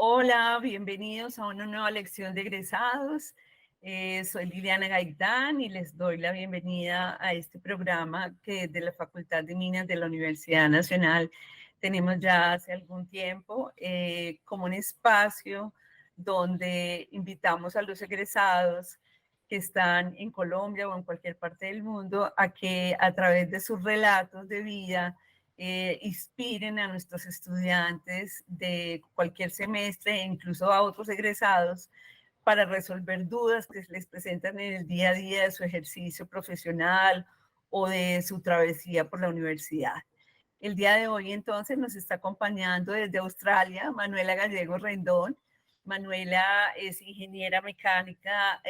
Hola, bienvenidos a una nueva lección de egresados. Soy Liliana Gaitán y les doy la bienvenida a este programa que desde la Facultad de Minas de la Universidad Nacional tenemos ya hace algún tiempo como un espacio donde invitamos a los egresados que están en Colombia o en cualquier parte del mundo a que a través de sus relatos de vida inspiren a nuestros estudiantes de cualquier semestre e incluso a otros egresados para resolver dudas que se les presentan en el día a día de su ejercicio profesional o de su travesía por la universidad. El día de hoy entonces nos está acompañando desde Australia Manuela Gallego Rendón. Manuela es ingeniera mecánica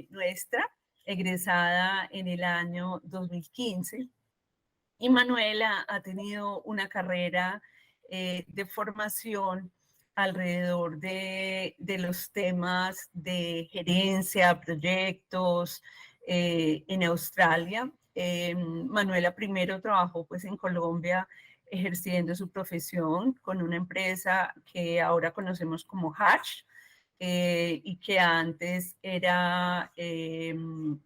nuestra, egresada en el año 2015. Y Manuela ha tenido una carrera de formación alrededor de los temas de gerencia, proyectos en Australia. Manuela primero trabajó pues en Colombia ejerciendo su profesión con una empresa que ahora conocemos como Hatch, y que antes era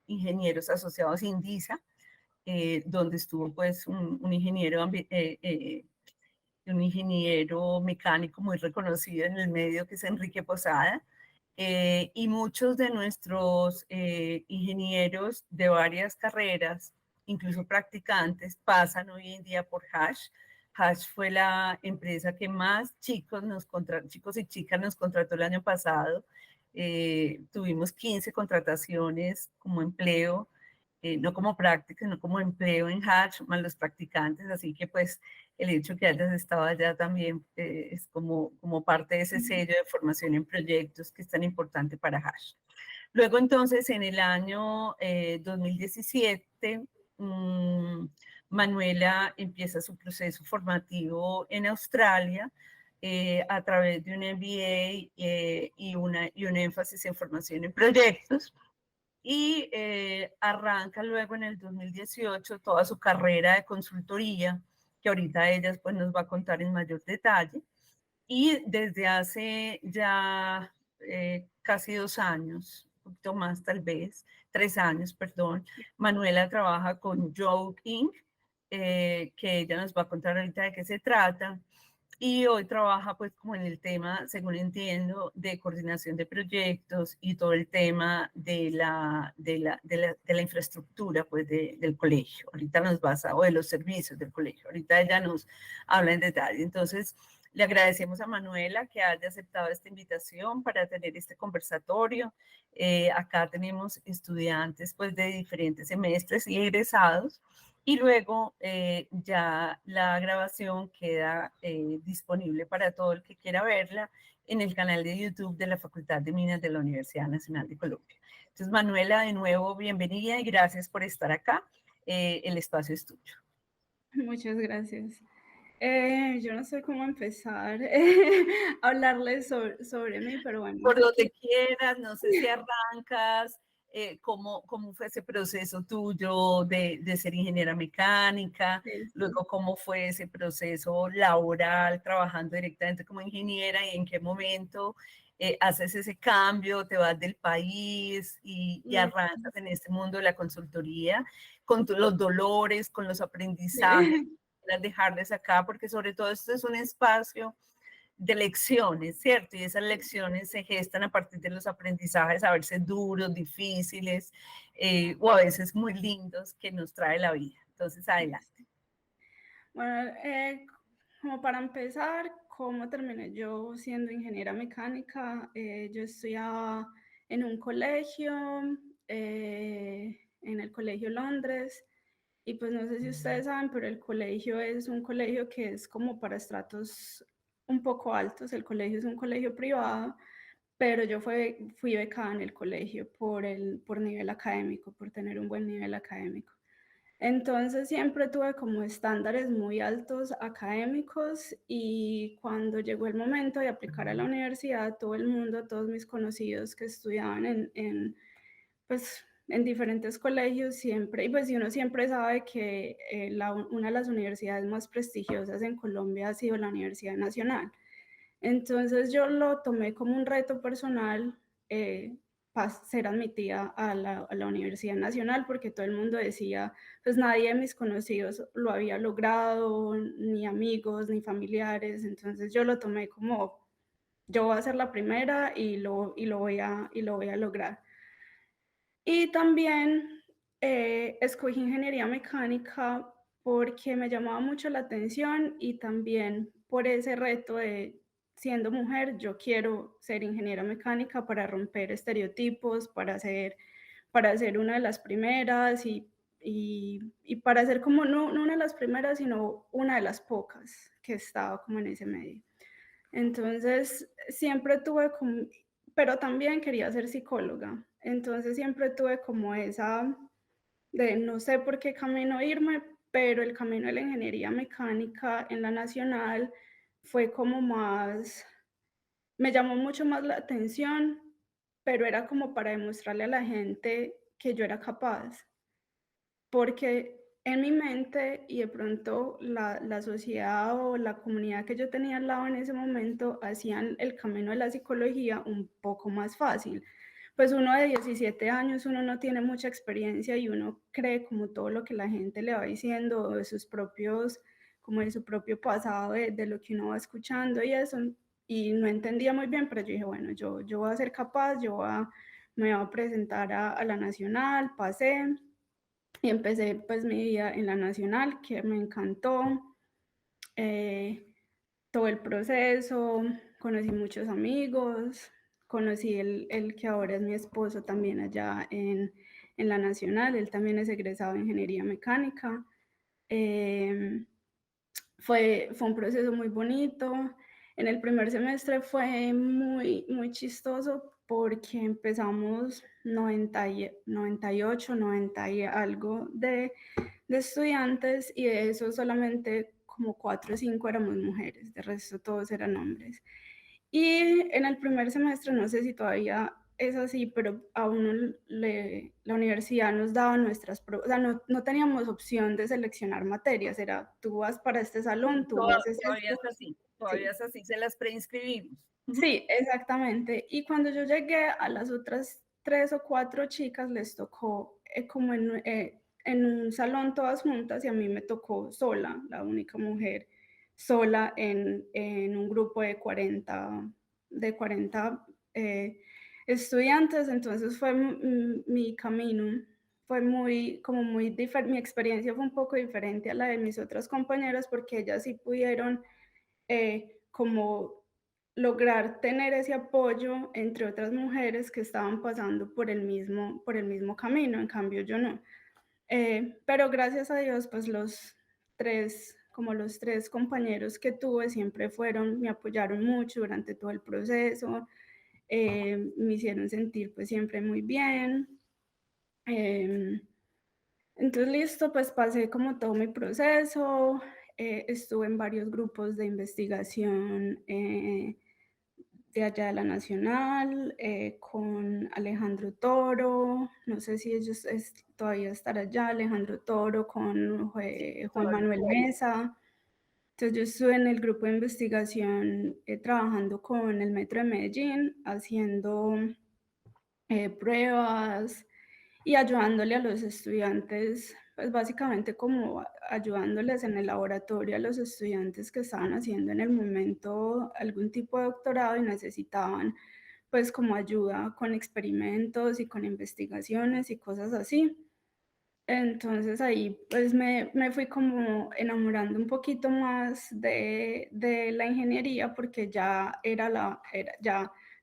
Ingenieros Asociados Indisa, donde estuvo pues un ingeniero mecánico muy reconocido en el medio, que es Enrique Posada. Y muchos de nuestros ingenieros de varias carreras, incluso practicantes, pasan hoy en día por Hash. Hash fue la empresa que más chicos y chicas nos contrató el año pasado. Tuvimos 15 contrataciones como empleo, no como práctica, sino como empleo en Hatch, más los practicantes, así que pues el hecho que hayas estado allá también es como parte de ese sello de formación en proyectos que es tan importante para Hatch. Luego entonces en el año 2017, Manuela empieza su proceso formativo en Australia a través de un MBA y un énfasis en formación en proyectos. Y arranca luego en el 2018 toda su carrera de consultoría, que ahorita ella pues, nos va a contar en mayor detalle. Y desde hace ya casi 2 años, un poquito más tal vez, 3 años, perdón, Manuela trabaja con Joke Inc., que ella nos va a contar ahorita de qué se trata. Y hoy trabaja pues como en el tema, según entiendo, de coordinación de proyectos y todo el tema de la infraestructura pues del colegio. Ahorita nos basa, o de los servicios del colegio. Ahorita ella nos habla en detalle. Entonces, le agradecemos a Manuela que haya aceptado esta invitación para tener este conversatorio. Acá tenemos estudiantes pues de diferentes semestres y egresados. Y luego ya la grabación queda disponible para todo el que quiera verla en el canal de YouTube de la Facultad de Minas de la Universidad Nacional de Colombia. Entonces, Manuela, de nuevo, bienvenida y gracias por estar acá. El espacio es tuyo. Muchas gracias. Yo no sé cómo empezar a hablarles sobre mí, pero bueno. Por donde quieras, no sé si arrancas, cómo fue ese proceso tuyo de ser ingeniera mecánica, Sí. luego cómo fue ese proceso laboral, trabajando directamente como ingeniera y en qué momento haces ese cambio, te vas del país y arrancas en este mundo de la consultoría, con los dolores, con los aprendizajes, dejarles acá, porque sobre todo esto es un espacio de lecciones, ¿cierto? Y esas lecciones se gestan a partir de los aprendizajes, a veces duros, difíciles, o a veces muy lindos que nos trae la vida. Entonces, adelante. Bueno, como para empezar, ¿cómo terminé yo siendo ingeniera mecánica? Yo estudiaba en un colegio, en el Colegio Londres, y pues no sé si ustedes saben, pero el colegio es un colegio que es como para estratos un poco altos. El colegio es un colegio privado, pero yo fui becada en el colegio por nivel académico, por tener un buen nivel académico. Entonces siempre tuve como estándares muy altos académicos, y cuando llegó el momento de aplicar a la universidad, todo el mundo, todos mis conocidos que estudiaban pues, en diferentes colegios siempre, y pues uno siempre sabe que una de las universidades más prestigiosas en Colombia ha sido la Universidad Nacional. Entonces yo lo tomé como un reto personal ser admitida a la Universidad Nacional, porque todo el mundo decía, pues nadie de mis conocidos lo había logrado, ni amigos, ni familiares. Entonces yo lo tomé como, yo voy a ser la primera y lo voy a lograr. Y también escogí ingeniería mecánica porque me llamaba mucho la atención y también por ese reto de siendo mujer, yo quiero ser ingeniera mecánica para romper estereotipos, para ser una de las primeras y para ser como no una de las primeras, sino una de las pocas que estaba como en ese medio. Entonces, siempre tuve como, pero también quería ser psicóloga. Entonces, siempre tuve como esa de no sé por qué camino irme, pero el camino de la ingeniería mecánica en la nacional fue como más, me llamó mucho más la atención, pero era como para demostrarle a la gente que yo era capaz, porque en mi mente y de pronto la sociedad o la comunidad que yo tenía al lado en ese momento hacían el camino de la psicología un poco más fácil. Pues uno de 17 años, uno no tiene mucha experiencia y uno cree como todo lo que la gente le va diciendo de sus propios, como de su propio pasado, de lo que uno va escuchando y eso, y no entendía muy bien, pero yo dije, bueno, yo voy a ser capaz, me voy a presentar a la nacional, pasé, y empecé pues mi vida en la nacional, que me encantó, todo el proceso, conocí muchos amigos, conocí el que ahora es mi esposo también allá en la nacional, él también es egresado de ingeniería mecánica. Fue un proceso muy bonito. En el primer semestre fue muy chistoso porque empezamos 98, 90 y algo de estudiantes y de eso solamente como 4 o 5 éramos mujeres, de resto todos eran hombres. Y en el primer semestre, no sé si todavía es así, pero a uno la universidad nos daba nuestras pruebas, o sea, no teníamos opción de seleccionar materias, era tú vas para este salón, tú haces Todavía esto. es así, todavía Sí. es así, se las preinscribimos. Sí, exactamente. Y cuando yo llegué a las otras 3 o 4 chicas les tocó como en un salón todas juntas y a mí me tocó sola, la única mujer, sola en un grupo de 40 estudiantes. Entonces fue mi camino, fue como muy diferente, mi experiencia fue un poco diferente a la de mis otras compañeras porque ellas sí pudieron como lograr tener ese apoyo entre otras mujeres que estaban pasando por el mismo camino, en cambio yo no. Pero gracias a Dios, pues los tres compañeros que tuve siempre me apoyaron mucho durante todo el proceso, me hicieron sentir pues siempre muy bien. Entonces, listo, pues pasé como todo mi proceso, estuve en varios grupos de investigación de allá de la Nacional, con Alejandro Toro, no sé si ellos todavía estará allá, Alejandro Toro con Juan Manuel Mesa. Entonces yo estuve en el grupo de investigación trabajando con el Metro de Medellín, haciendo pruebas y ayudándole a los estudiantes, pues básicamente como ayudándoles en el laboratorio a los estudiantes que estaban haciendo en el momento algún tipo de doctorado y necesitaban pues como ayuda con experimentos y con investigaciones y cosas así. Entonces ahí pues me fui como enamorando un poquito más de la ingeniería porque ya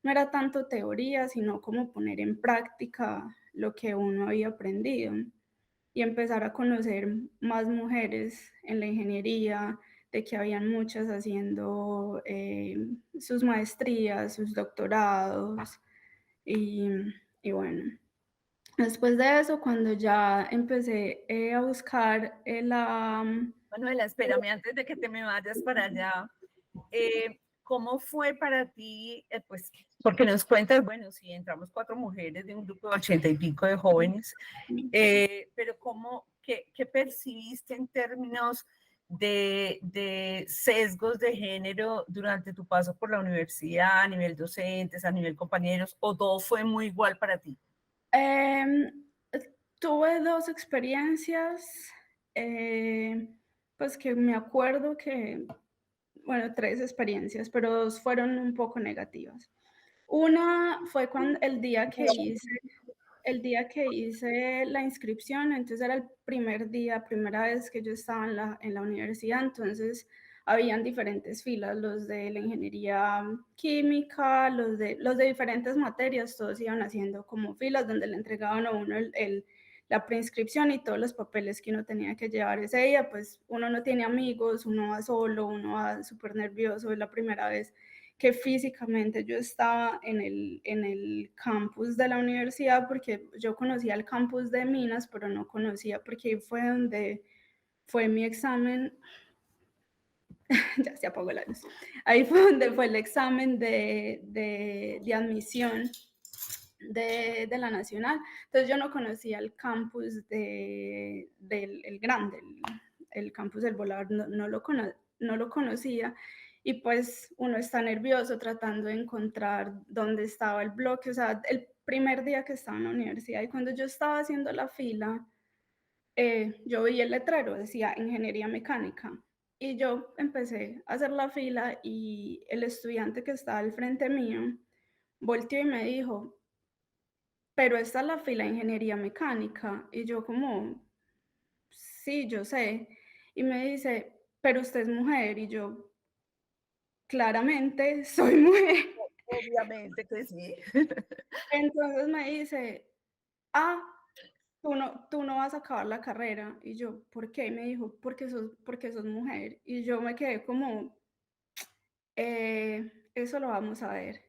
no era tanto teoría, sino como poner en práctica lo que uno había aprendido y empezar a conocer más mujeres en la ingeniería, de que habían muchas haciendo sus maestrías, sus doctorados y bueno. Después de eso, cuando ya empecé a buscar Manuela, espérame, antes de que te me vayas para allá, ¿cómo fue para ti? Pues, porque nos cuentas, bueno, sí, entramos 4 mujeres de un grupo de 80 y pico de jóvenes, pero ¿qué percibiste en términos de sesgos de género durante tu paso por la universidad, a nivel docentes, a nivel compañeros, o todo fue muy igual para ti? Tuve 2 experiencias, pues, que me acuerdo que, bueno, 3 experiencias, pero 2 fueron un poco negativas. Una fue cuando el día que hice la inscripción, entonces era el primer día, primera vez que yo estaba en la universidad, entonces habían diferentes filas, los de la ingeniería química, los de diferentes materias, todos iban haciendo como filas donde le entregaban a uno la preinscripción y todos los papeles que uno tenía que llevar ese día, pues uno no tiene amigos, uno va solo, uno va súper nervioso, es la primera vez que físicamente yo estaba en el campus de la universidad, porque yo conocía el campus de Minas, pero no conocía porque ahí fue donde fue mi examen. Ya se apagó la luz. Ahí fue donde fue el examen de admisión de la Nacional. Entonces yo no conocía el campus del el grande, el campus del Volador, no lo conocía. Y pues uno está nervioso tratando de encontrar dónde estaba el bloque, o sea, el primer día que estaba en la universidad y cuando yo estaba haciendo la fila, yo vi el letrero, decía ingeniería mecánica. Y yo empecé a hacer la fila y el estudiante que estaba al frente mío volteó y me dijo, pero esta es la fila de ingeniería mecánica. Y yo como, sí, yo sé. Y me dice, pero usted es mujer. Y yo, claramente soy mujer. Obviamente que sí. Entonces me dice, ah, tú no vas a acabar la carrera. Y yo, ¿por qué? Y me dijo, porque sos mujer. Y yo me quedé como, eso lo vamos a ver.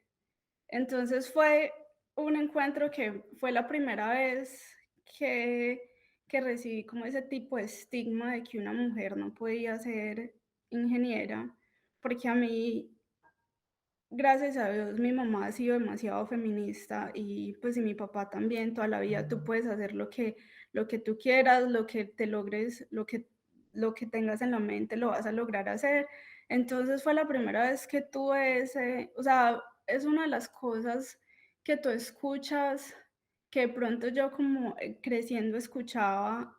Entonces fue un encuentro que fue la primera vez que, que recibí como ese tipo de estigma de que una mujer no podía ser ingeniera, porque a mí, gracias a Dios, mi mamá ha sido demasiado feminista y pues y mi papá también, toda la vida tú puedes hacer lo que tú quieras, lo que te logres, lo que tengas en la mente lo vas a lograr hacer. Entonces fue la primera vez que tuve o sea, es una de las cosas que tú escuchas, que de pronto yo como creciendo escuchaba,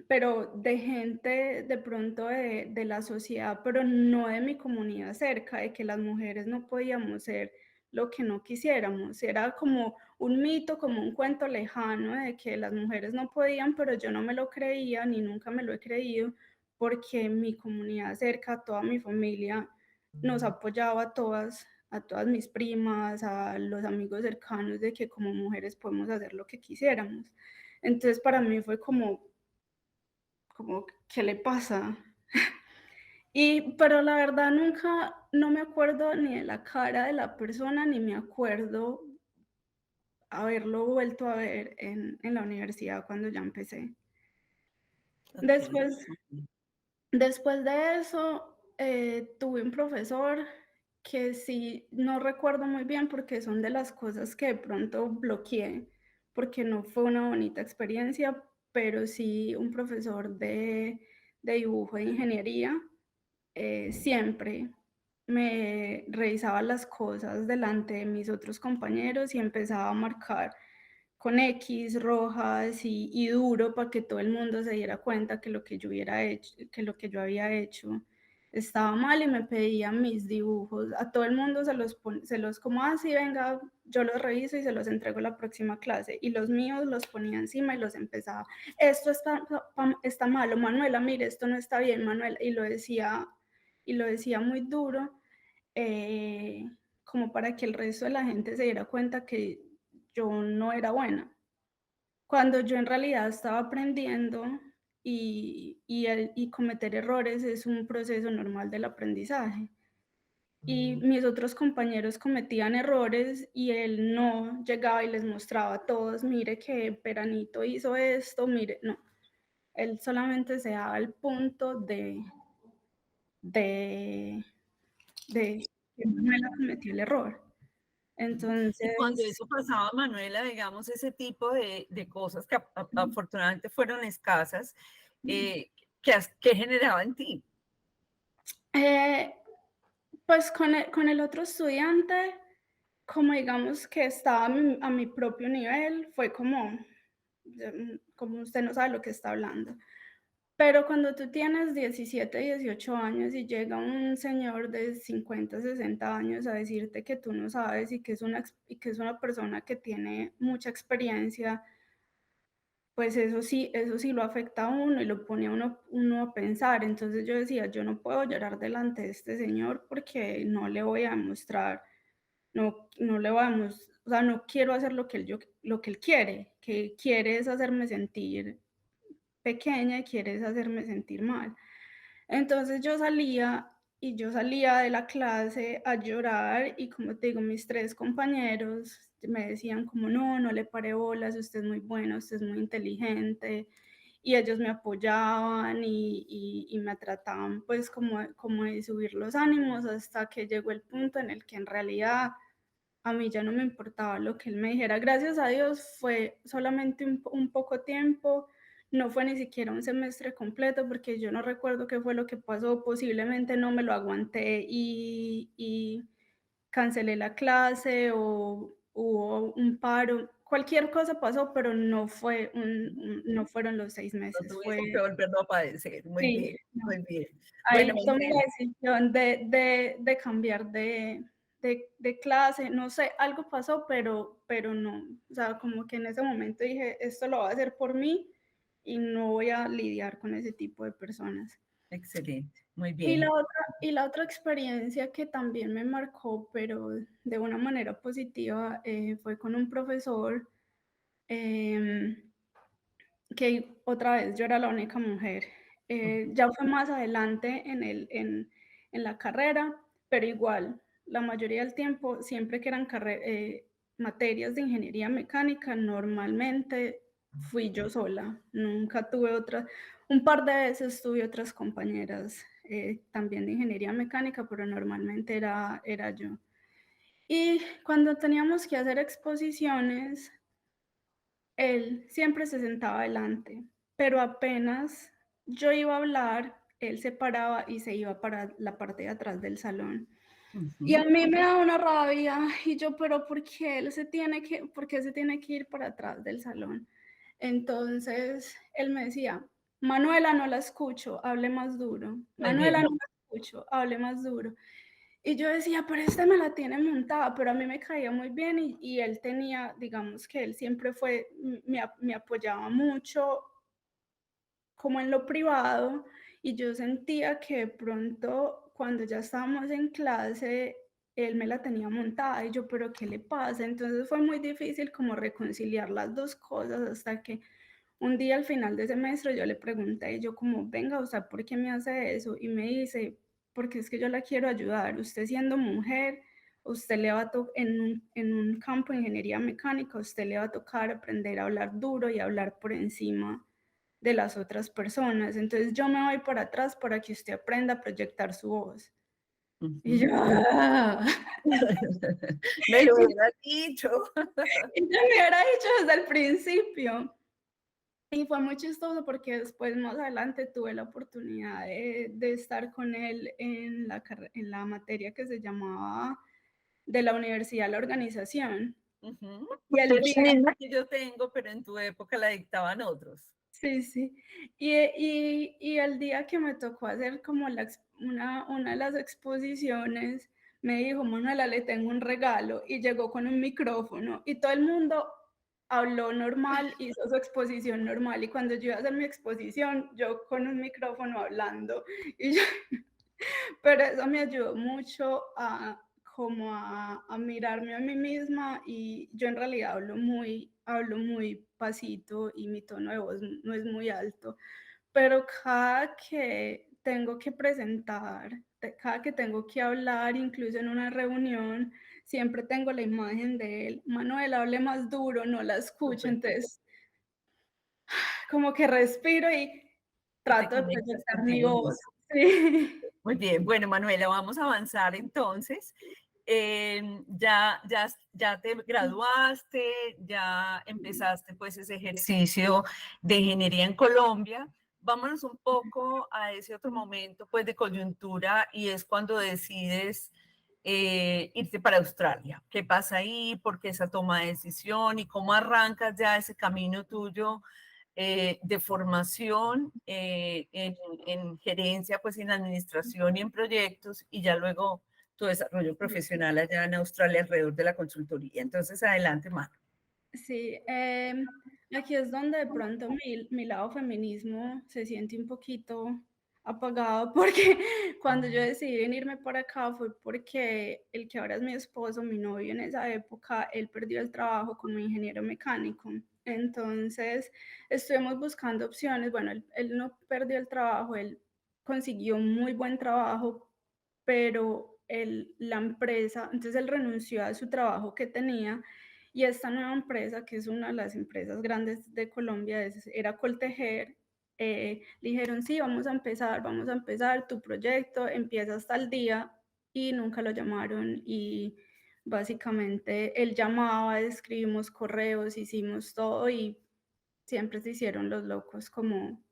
pero de gente de pronto de la sociedad, pero no de mi comunidad cerca, de que las mujeres no podíamos ser lo que no quisiéramos. Era como un mito, como un cuento lejano de que las mujeres no podían, pero yo no me lo creía ni nunca me lo he creído, porque mi comunidad cerca, toda mi familia nos apoyaba a todas mis primas, a los amigos cercanos, de que como mujeres podemos hacer lo que quisiéramos. Entonces para mí fue como, ¿qué le pasa? Pero la verdad nunca, no me acuerdo ni de la cara de la persona, ni me acuerdo haberlo vuelto a ver en la universidad cuando ya empecé. Okay. Después, después de eso, tuve un profesor que sí, no recuerdo muy bien porque son de las cosas que de pronto bloqueé, porque no fue una bonita experiencia, pero sí un profesor de dibujo de ingeniería, siempre me revisaba las cosas delante de mis otros compañeros y empezaba a marcar con X rojas y duro para que todo el mundo se diera cuenta que lo que yo hubiera hecho, que lo que yo había hecho estaba mal y me pedían mis dibujos. A todo el mundo se los como así, venga, yo los reviso y se los entrego la próxima clase. Y los míos los ponía encima y los empezaba. Esto está malo, Manuela, mire, esto no está bien, Manuela. Y lo decía muy duro, eh, como para que el resto de la gente se diera cuenta que yo no era buena, cuando yo en realidad estaba aprendiendo y cometer errores es un proceso normal del aprendizaje. Y mis otros compañeros cometían errores y él no llegaba y les mostraba a todos, mire que Peranito hizo esto, mire, no, él solamente se daba el punto de, de que Manuela cometió el error. Y cuando Entonces, eso pasaba, Manuela, digamos, ese tipo de cosas que afortunadamente fueron escasas, eh, ¿Qué generaba en ti? Pues con el otro estudiante, como digamos que estaba a mi propio nivel, fue como, como usted no sabe lo que está hablando. Pero cuando tú tienes 17, 18 años y llega un señor de 50, 60 años a decirte que tú no sabes y que es una persona que tiene mucha experiencia, pues eso sí lo afecta a uno y lo pone a uno a pensar. Entonces yo decía, yo no puedo llorar delante de este señor porque no le voy a mostrar, no le voy a o sea, no quiero hacer lo que él quiere, que quiere es hacerme sentir pequeña y quiere es hacerme sentir mal. Entonces yo salía de la clase a llorar y como te digo, mis 3 compañeros me decían como: "No, no le pare bolas, usted es muy bueno, usted es muy inteligente", y ellos me apoyaban y me trataban, pues, como de subir los ánimos, hasta que llegó el punto en el que en realidad a mí ya no me importaba lo que él me dijera. Gracias a Dios fue solamente un poco tiempo, no fue ni siquiera un semestre completo, porque yo no recuerdo qué fue lo que pasó, posiblemente no me lo aguanté y cancelé la clase o hubo un paro, cualquier cosa pasó, pero no fueron los 6 No meses, fue tuviste que volverlo a padecer. Muy sí, bien, no. muy bien. Bueno, Ahí tomé la Manuela, decisión de cambiar de clase, no sé, algo pasó, pero no, o sea, como que en ese momento dije: "Esto lo voy a hacer por mí y no voy a lidiar con ese tipo de personas". excelente, muy Y bien. la otra experiencia que también me marcó, pero de una manera positiva, fue con un profesor, em que otra vez yo era la única mujer. Ujú, Ya fue más adelante en la carrera, pero igual, la mayoría del tiempo, siempre que eran materias de ingeniería mecánica, normalmente fui yo sola, nunca tuve otra. Un par de veces tuve otras compañeras también de ingeniería mecánica, pero normalmente era yo. Y cuando teníamos que hacer exposiciones, él siempre se sentaba adelante, pero apenas yo iba a hablar, él se paraba y se iba para la parte de atrás del salón. Y a ujú. mí me da una rabia, y yo, pero ¿por qué se tiene que ir para atrás del salón? Entonces, él me decía: "Manuela, no la escucho, hable más duro. Muy Manuela, bien, no la escucho, hable más duro". Y yo decía: "Pero esta me la tiene montada", pero a mí me caía muy bien y él tenía, digamos que él siempre fue, me apoyaba mucho como en lo privado, y yo sentía que de pronto cuando ya estábamos en clase, él me la tenía montada y yo, pero ¿qué le pasa? Entonces fue muy difícil como reconciliar las 2 cosas hasta que un día al final de semestre yo le pregunté, yo como, venga, o sea, ¿por qué me hace eso? Y me dice, porque es que yo la quiero ayudar. Usted siendo mujer, usted le va a en un campo de ingeniería mecánica, usted le va a tocar aprender a hablar duro y hablar por encima de las otras personas. Entonces yo me voy para atrás para que usted aprenda a proyectar su voz. Y yo, ujú. "Ah". Me lo hubiera dicho. Y yo me hubiera dicho desde el principio. Y fue muy chistoso porque después, más adelante, tuve la oportunidad de estar con él en la materia que se llamaba de la universidad la organización. Ujú. Y Que el es día la misma que yo tengo, pero en tu época la dictaban otros. sí, sí. Y el día que me tocó hacer como una de las exposiciones, me dijo: "Manuela, le tengo un regalo", y llegó con un micrófono, y todo el mundo habló normal, hizo su exposición normal, y cuando yo iba a hacer mi exposición, yo con un micrófono hablando, y yo pero eso me ayudó mucho a mirarme a mí misma, y yo en realidad hablo muy pasito y mi tono de voz no es muy alto, pero cada que tengo que presentar, cada que tengo que hablar, incluso en una reunión, siempre tengo la imagen de él: "Manuel, hable más duro, no la escucho". Súper. Entonces, como que respiro y Y te trato de conectas proyectar mi contigo voz. misma. Sí. Muy bien, bueno, Manuela, vamos a avanzar entonces. Ya te graduaste, ya empezaste pues ese ejercicio de ingeniería en Colombia, vámonos un poco a ese otro momento pues de coyuntura y es cuando decides irte para Australia. ¿Qué pasa ahí? ¿Por qué esa toma de decisión? ¿Y cómo arrancas ya ese camino tuyo de formación en gerencia, pues en administración y en proyectos y ya luego tu desarrollo profesional allá en Australia alrededor de la consultoría? Entonces, adelante, Manu. Sí, aquí es donde de pronto mi lado feminismo se siente un poquito apagado porque cuando yo decidí venirme para acá fue porque el que ahora es mi esposo, mi novio en esa época, él perdió el trabajo como ingeniero mecánico. Entonces estuvimos buscando opciones. Bueno, él no perdió el trabajo, él consiguió un muy buen trabajo, pero la empresa, entonces él renunció a su trabajo que tenía y esta nueva empresa, que es una de las empresas grandes de Colombia, era Coltejer. Le dijeron, sí, vamos a empezar tu proyecto, empieza hasta el día y nunca lo llamaron y básicamente él llamaba, escribimos correos, hicimos todo y siempre se hicieron los locos como,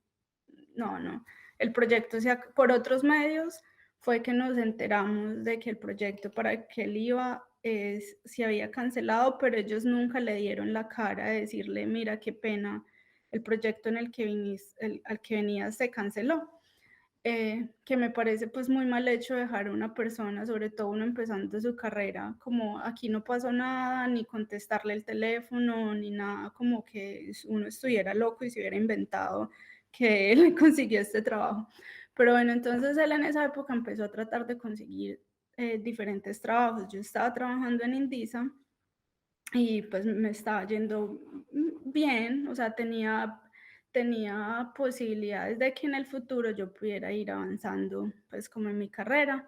no, el proyecto por otros medios fue que nos enteramos de que el proyecto para el que él iba se había cancelado, pero ellos nunca le dieron la cara de decirle, mira, qué pena, el proyecto en el que al que venías se canceló. Que me parece pues muy mal hecho dejar a una persona, sobre todo uno empezando su carrera, como aquí no pasó nada, ni contestarle el teléfono, ni nada, como que uno estuviera loco y se hubiera inventado que él consiguió este trabajo. Pero bueno, entonces él en esa época empezó a tratar de conseguir diferentes trabajos. Yo estaba trabajando en Indisa y pues me estaba yendo bien, o sea, tenía posibilidades de que en el futuro yo pudiera ir avanzando pues como en mi carrera,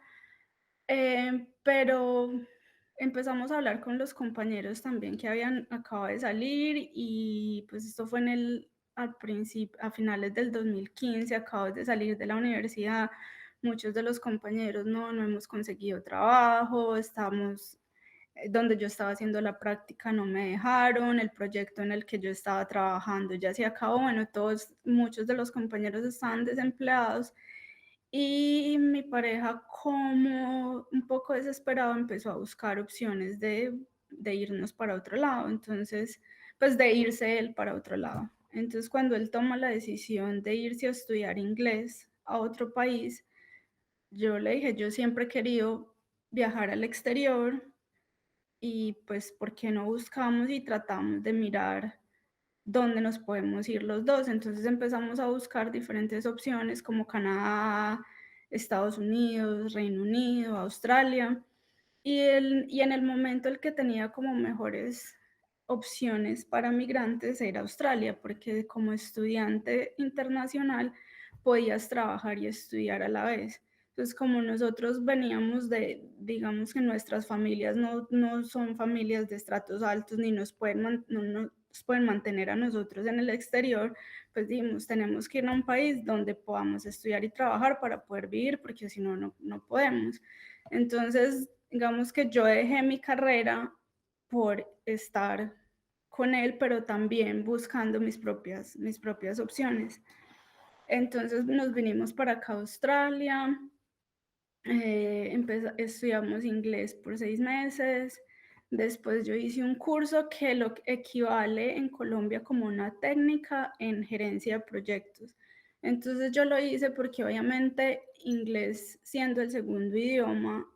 pero empezamos a hablar con los compañeros también que habían acabado de salir y pues esto fue al principio, a finales del 2015, acabo de salir de la universidad, muchos de los compañeros no hemos conseguido trabajo, estamos donde yo estaba haciendo la práctica no me dejaron, el proyecto en el que yo estaba trabajando ya se acabó, bueno, muchos de los compañeros estaban desempleados y mi pareja como un poco desesperado empezó a buscar opciones de irnos para otro lado, entonces, pues de irse él para otro lado. Entonces, cuando él toma la decisión de irse a estudiar inglés a otro país, yo le dije, yo siempre he querido viajar al exterior, y pues, ¿por qué no buscamos y tratamos de mirar dónde nos podemos ir los dos? Entonces empezamos a buscar diferentes opciones como Canadá, Estados Unidos, Reino Unido, Australia. Y en el momento el que tenía como mejores opciones para migrantes era Australia, porque como estudiante internacional podías trabajar y estudiar a la vez. Entonces, como nosotros veníamos digamos que nuestras familias no son familias de estratos altos ni no nos pueden mantener a nosotros en el exterior, pues dijimos, tenemos que ir a un país donde podamos estudiar y trabajar para poder vivir, porque si no, no podemos. Entonces, digamos que yo dejé mi carrera por estar con él, pero también buscando mis propias opciones. Entonces nos vinimos para acá a Australia, estudiamos inglés por 6 meses, después yo hice un curso que lo equivale en Colombia como una técnica en gerencia de proyectos. Entonces yo lo hice porque obviamente inglés siendo el segundo idioma,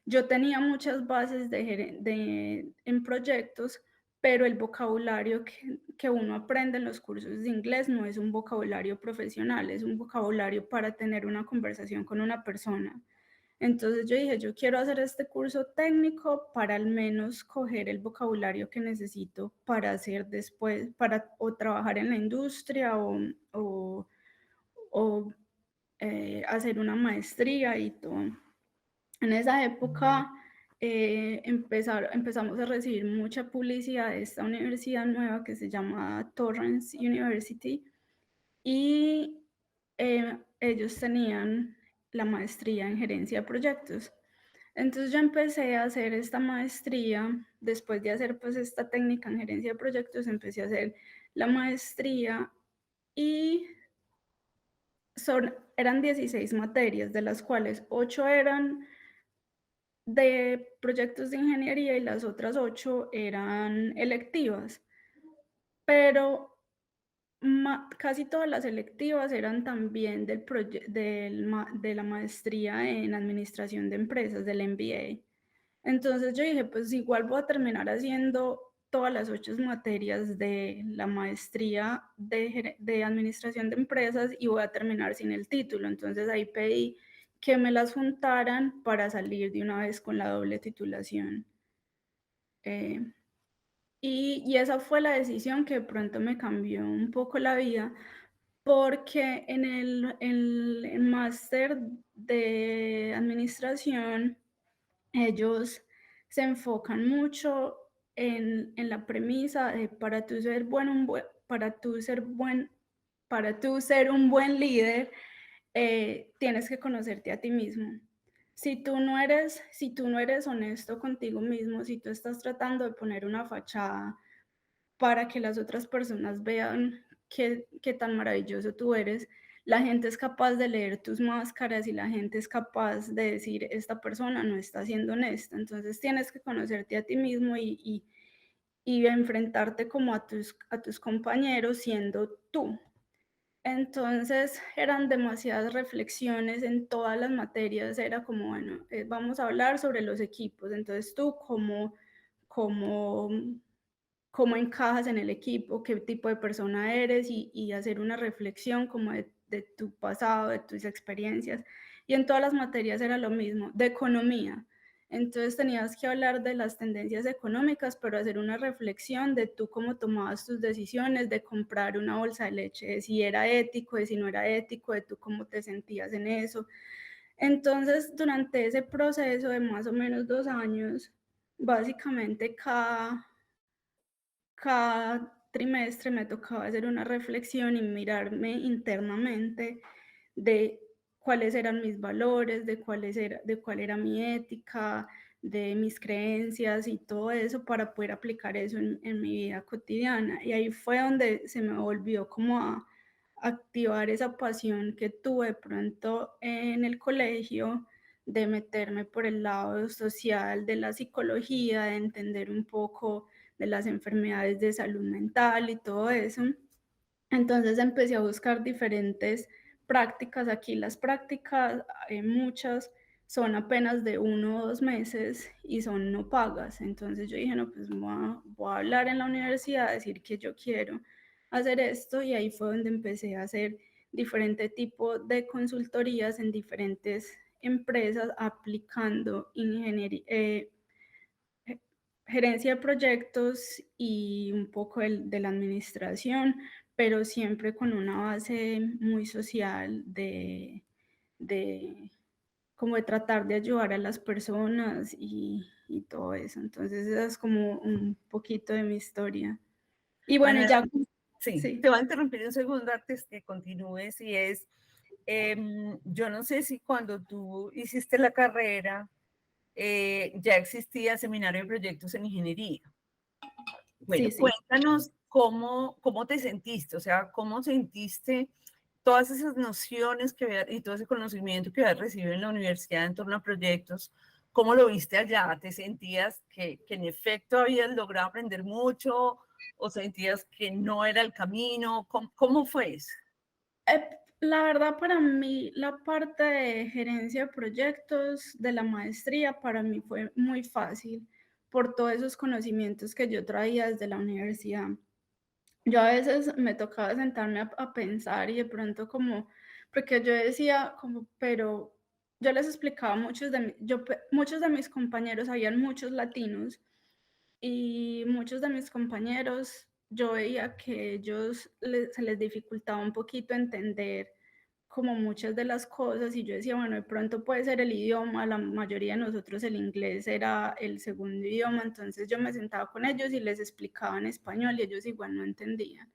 yo tenía muchas bases en proyectos, pero el vocabulario que uno aprende en los cursos de inglés no es un vocabulario profesional, es un vocabulario para tener una conversación con una persona. Entonces yo dije, yo quiero hacer este curso técnico para al menos coger el vocabulario que necesito para hacer después, para o trabajar en la industria o hacer una maestría y todo. En esa época empezamos a recibir mucha publicidad de esta universidad nueva que se llama Torrance University y ellos tenían la maestría en gerencia de proyectos. Entonces yo empecé a hacer esta maestría, después de hacer pues esta técnica en gerencia de proyectos, empecé a hacer la maestría y eran 16 materias, de las cuales 8 eran de proyectos de ingeniería y las otras 8 eran electivas, pero casi todas las electivas eran también de la maestría en administración de empresas, del MBA. Entonces yo dije, pues igual voy a terminar haciendo todas las 8 materias de la maestría de administración de empresas y voy a terminar sin el título. Entonces ahí pedí que me las juntaran para salir de una vez con la doble titulación. Eh, y esa fue la decisión que de pronto me cambió un poco la vida, porque en el máster de administración, ellos se enfocan mucho en la premisa de para tú ser un buen líder, tienes que conocerte a ti mismo. Si tú no eres honesto contigo mismo, si tú estás tratando de poner una fachada para que las otras personas vean qué tan maravilloso tú eres, la gente es capaz de leer tus máscaras y la gente es capaz de decir, esta persona no está siendo honesta. Entonces tienes que conocerte a ti mismo y enfrentarte como a tus compañeros siendo tú. Entonces eran demasiadas reflexiones en todas las materias, era como, bueno, vamos a hablar sobre los equipos, entonces tú cómo cómo encajas en el equipo, qué tipo de persona eres y hacer una reflexión como de tu pasado, de tus experiencias. Y en todas las materias era lo mismo, de economía. Entonces tenías que hablar de las tendencias económicas, pero hacer una reflexión de tú cómo tomabas tus decisiones, de comprar una bolsa de leche, de si era ético, de si no era ético, de tú cómo te sentías en eso. Entonces, durante ese proceso de más o menos 2 años, básicamente cada trimestre me tocaba hacer una reflexión y mirarme internamente de cuáles eran mis valores, de cuál era mi ética, de mis creencias y todo eso para poder aplicar eso en mi vida cotidiana. Y ahí fue donde se me volvió como a activar esa pasión que tuve de pronto en el colegio, de meterme por el lado social de la psicología, de entender un poco de las enfermedades de salud mental y todo eso. Entonces empecé a buscar diferentes prácticas. Aquí las prácticas, muchas son apenas de 1 o 2 meses y son no pagas. Entonces yo dije, no, pues voy a hablar en la universidad, decir que yo quiero hacer esto y ahí fue donde empecé a hacer diferente tipo de consultorías en diferentes empresas aplicando gerencia de proyectos y un poco de la administración, pero siempre con una base muy social de como de tratar de ayudar a las personas y todo eso. Entonces, esa es como un poquito de mi historia. Y bueno, Ana, ya, sí, sí. te voy a interrumpir un segundo antes que continúes y es, yo no sé si cuando tú hiciste la carrera ya existía seminario de proyectos en ingeniería. Bueno, Sí, sí. cuéntanos cómo te sentiste, o sea, cómo sentiste todas esas nociones y todo ese conocimiento que habías recibido en la universidad en torno a proyectos, ¿cómo lo viste allá? ¿Te sentías que en efecto habías logrado aprender mucho o sentías que no era el camino? ¿Cómo fue eso? La verdad, para mí, la parte de gerencia de proyectos de la maestría para mí fue muy fácil por todos esos conocimientos que yo traía desde la universidad. Yo a veces me tocaba sentarme a pensar y de pronto como, porque yo decía como, pero yo les explicaba a muchos de mis compañeros, habían muchos latinos y muchos de mis compañeros, yo veía que se les dificultaba un poquito entender como muchas de las cosas y yo decía, bueno, de pronto puede ser el idioma, la mayoría de nosotros el inglés era el segundo idioma, entonces yo me sentaba con ellos y les explicaba en español y ellos igual no entendían.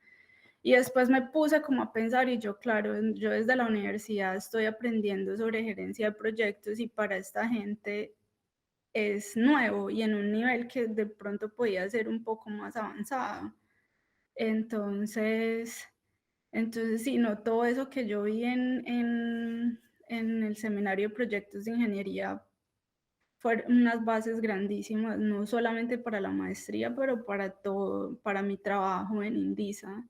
Y después me puse como a pensar y yo, claro, yo desde la universidad estoy aprendiendo sobre gerencia de proyectos y para esta gente es nuevo y en un nivel que de pronto podía ser un poco más avanzado. Entonces, Entonces, sí, no, todo eso que yo vi en el seminario de proyectos de ingeniería fueron unas bases grandísimas, no solamente para la maestría, pero para todo, para mi trabajo en Indisa.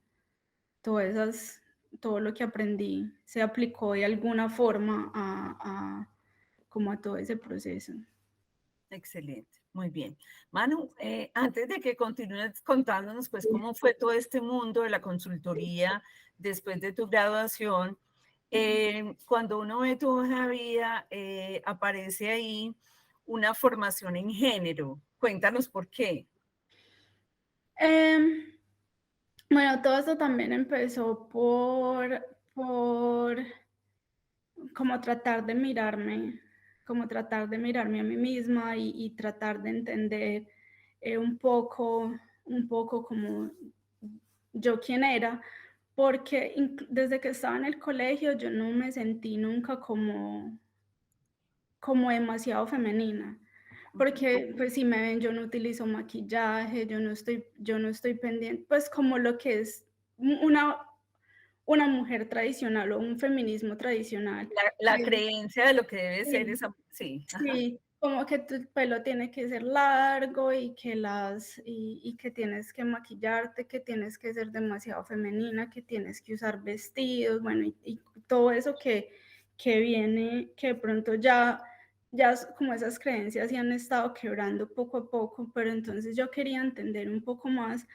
Todo esas, todo lo que aprendí se aplicó de alguna forma como a todo ese proceso. Excelente, muy bien. Manu, antes de que continúes contándonos, pues, cómo fue todo este mundo de la consultoría después de tu graduación, cuando uno ve tu hoja de vida, aparece ahí una formación en género. Cuéntanos por qué. Em, bueno, todo esto también empezó por como tratar de mirarme, como tratar de mirarme a mí misma y tratar de entender un poco como yo quién era, porque desde que estaba en el colegio yo no me sentí nunca como demasiado femenina. Porque, pues, si me ven, yo no utilizo maquillaje, yo no estoy pendiente, pues, como lo que es una mujer tradicional o un feminismo tradicional. La creencia de lo que debe ser Sí, esa, sí, ajá. sí, como que tu pelo tiene que ser largo y y que tienes que maquillarte, que tienes que ser demasiado femenina, que tienes que usar vestidos, bueno, y todo eso que viene, que de pronto ya como esas creencias se han estado quebrando poco a poco, pero entonces yo quería entender un poco más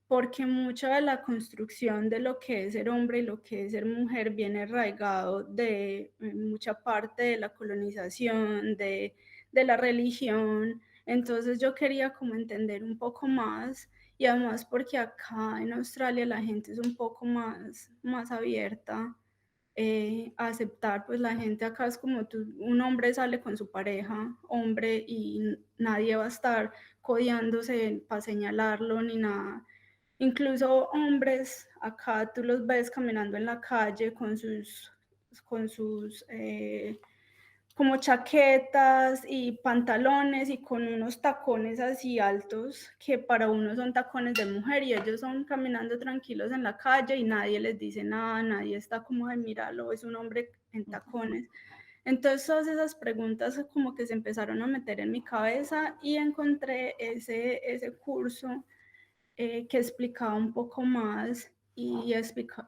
porque mucha de la construcción de lo que es ser hombre y lo que es ser mujer viene arraigado de mucha parte de la colonización, de la religión. Entonces yo quería como entender un poco más y además porque acá en Australia la gente es un poco más abierta a aceptar, pues la gente acá es como tú, un hombre sale con su pareja, hombre, y nadie va a estar codiándose para señalarlo ni nada. Incluso hombres, acá tú los ves caminando en la calle con sus como chaquetas y pantalones y con unos tacones así altos que para uno son tacones de mujer y ellos son caminando tranquilos en la calle y nadie les dice nada, nadie está como de míralo, es un hombre en tacones. Entonces todas esas preguntas como que se empezaron a meter en mi cabeza y encontré ese curso que explicaba un poco más y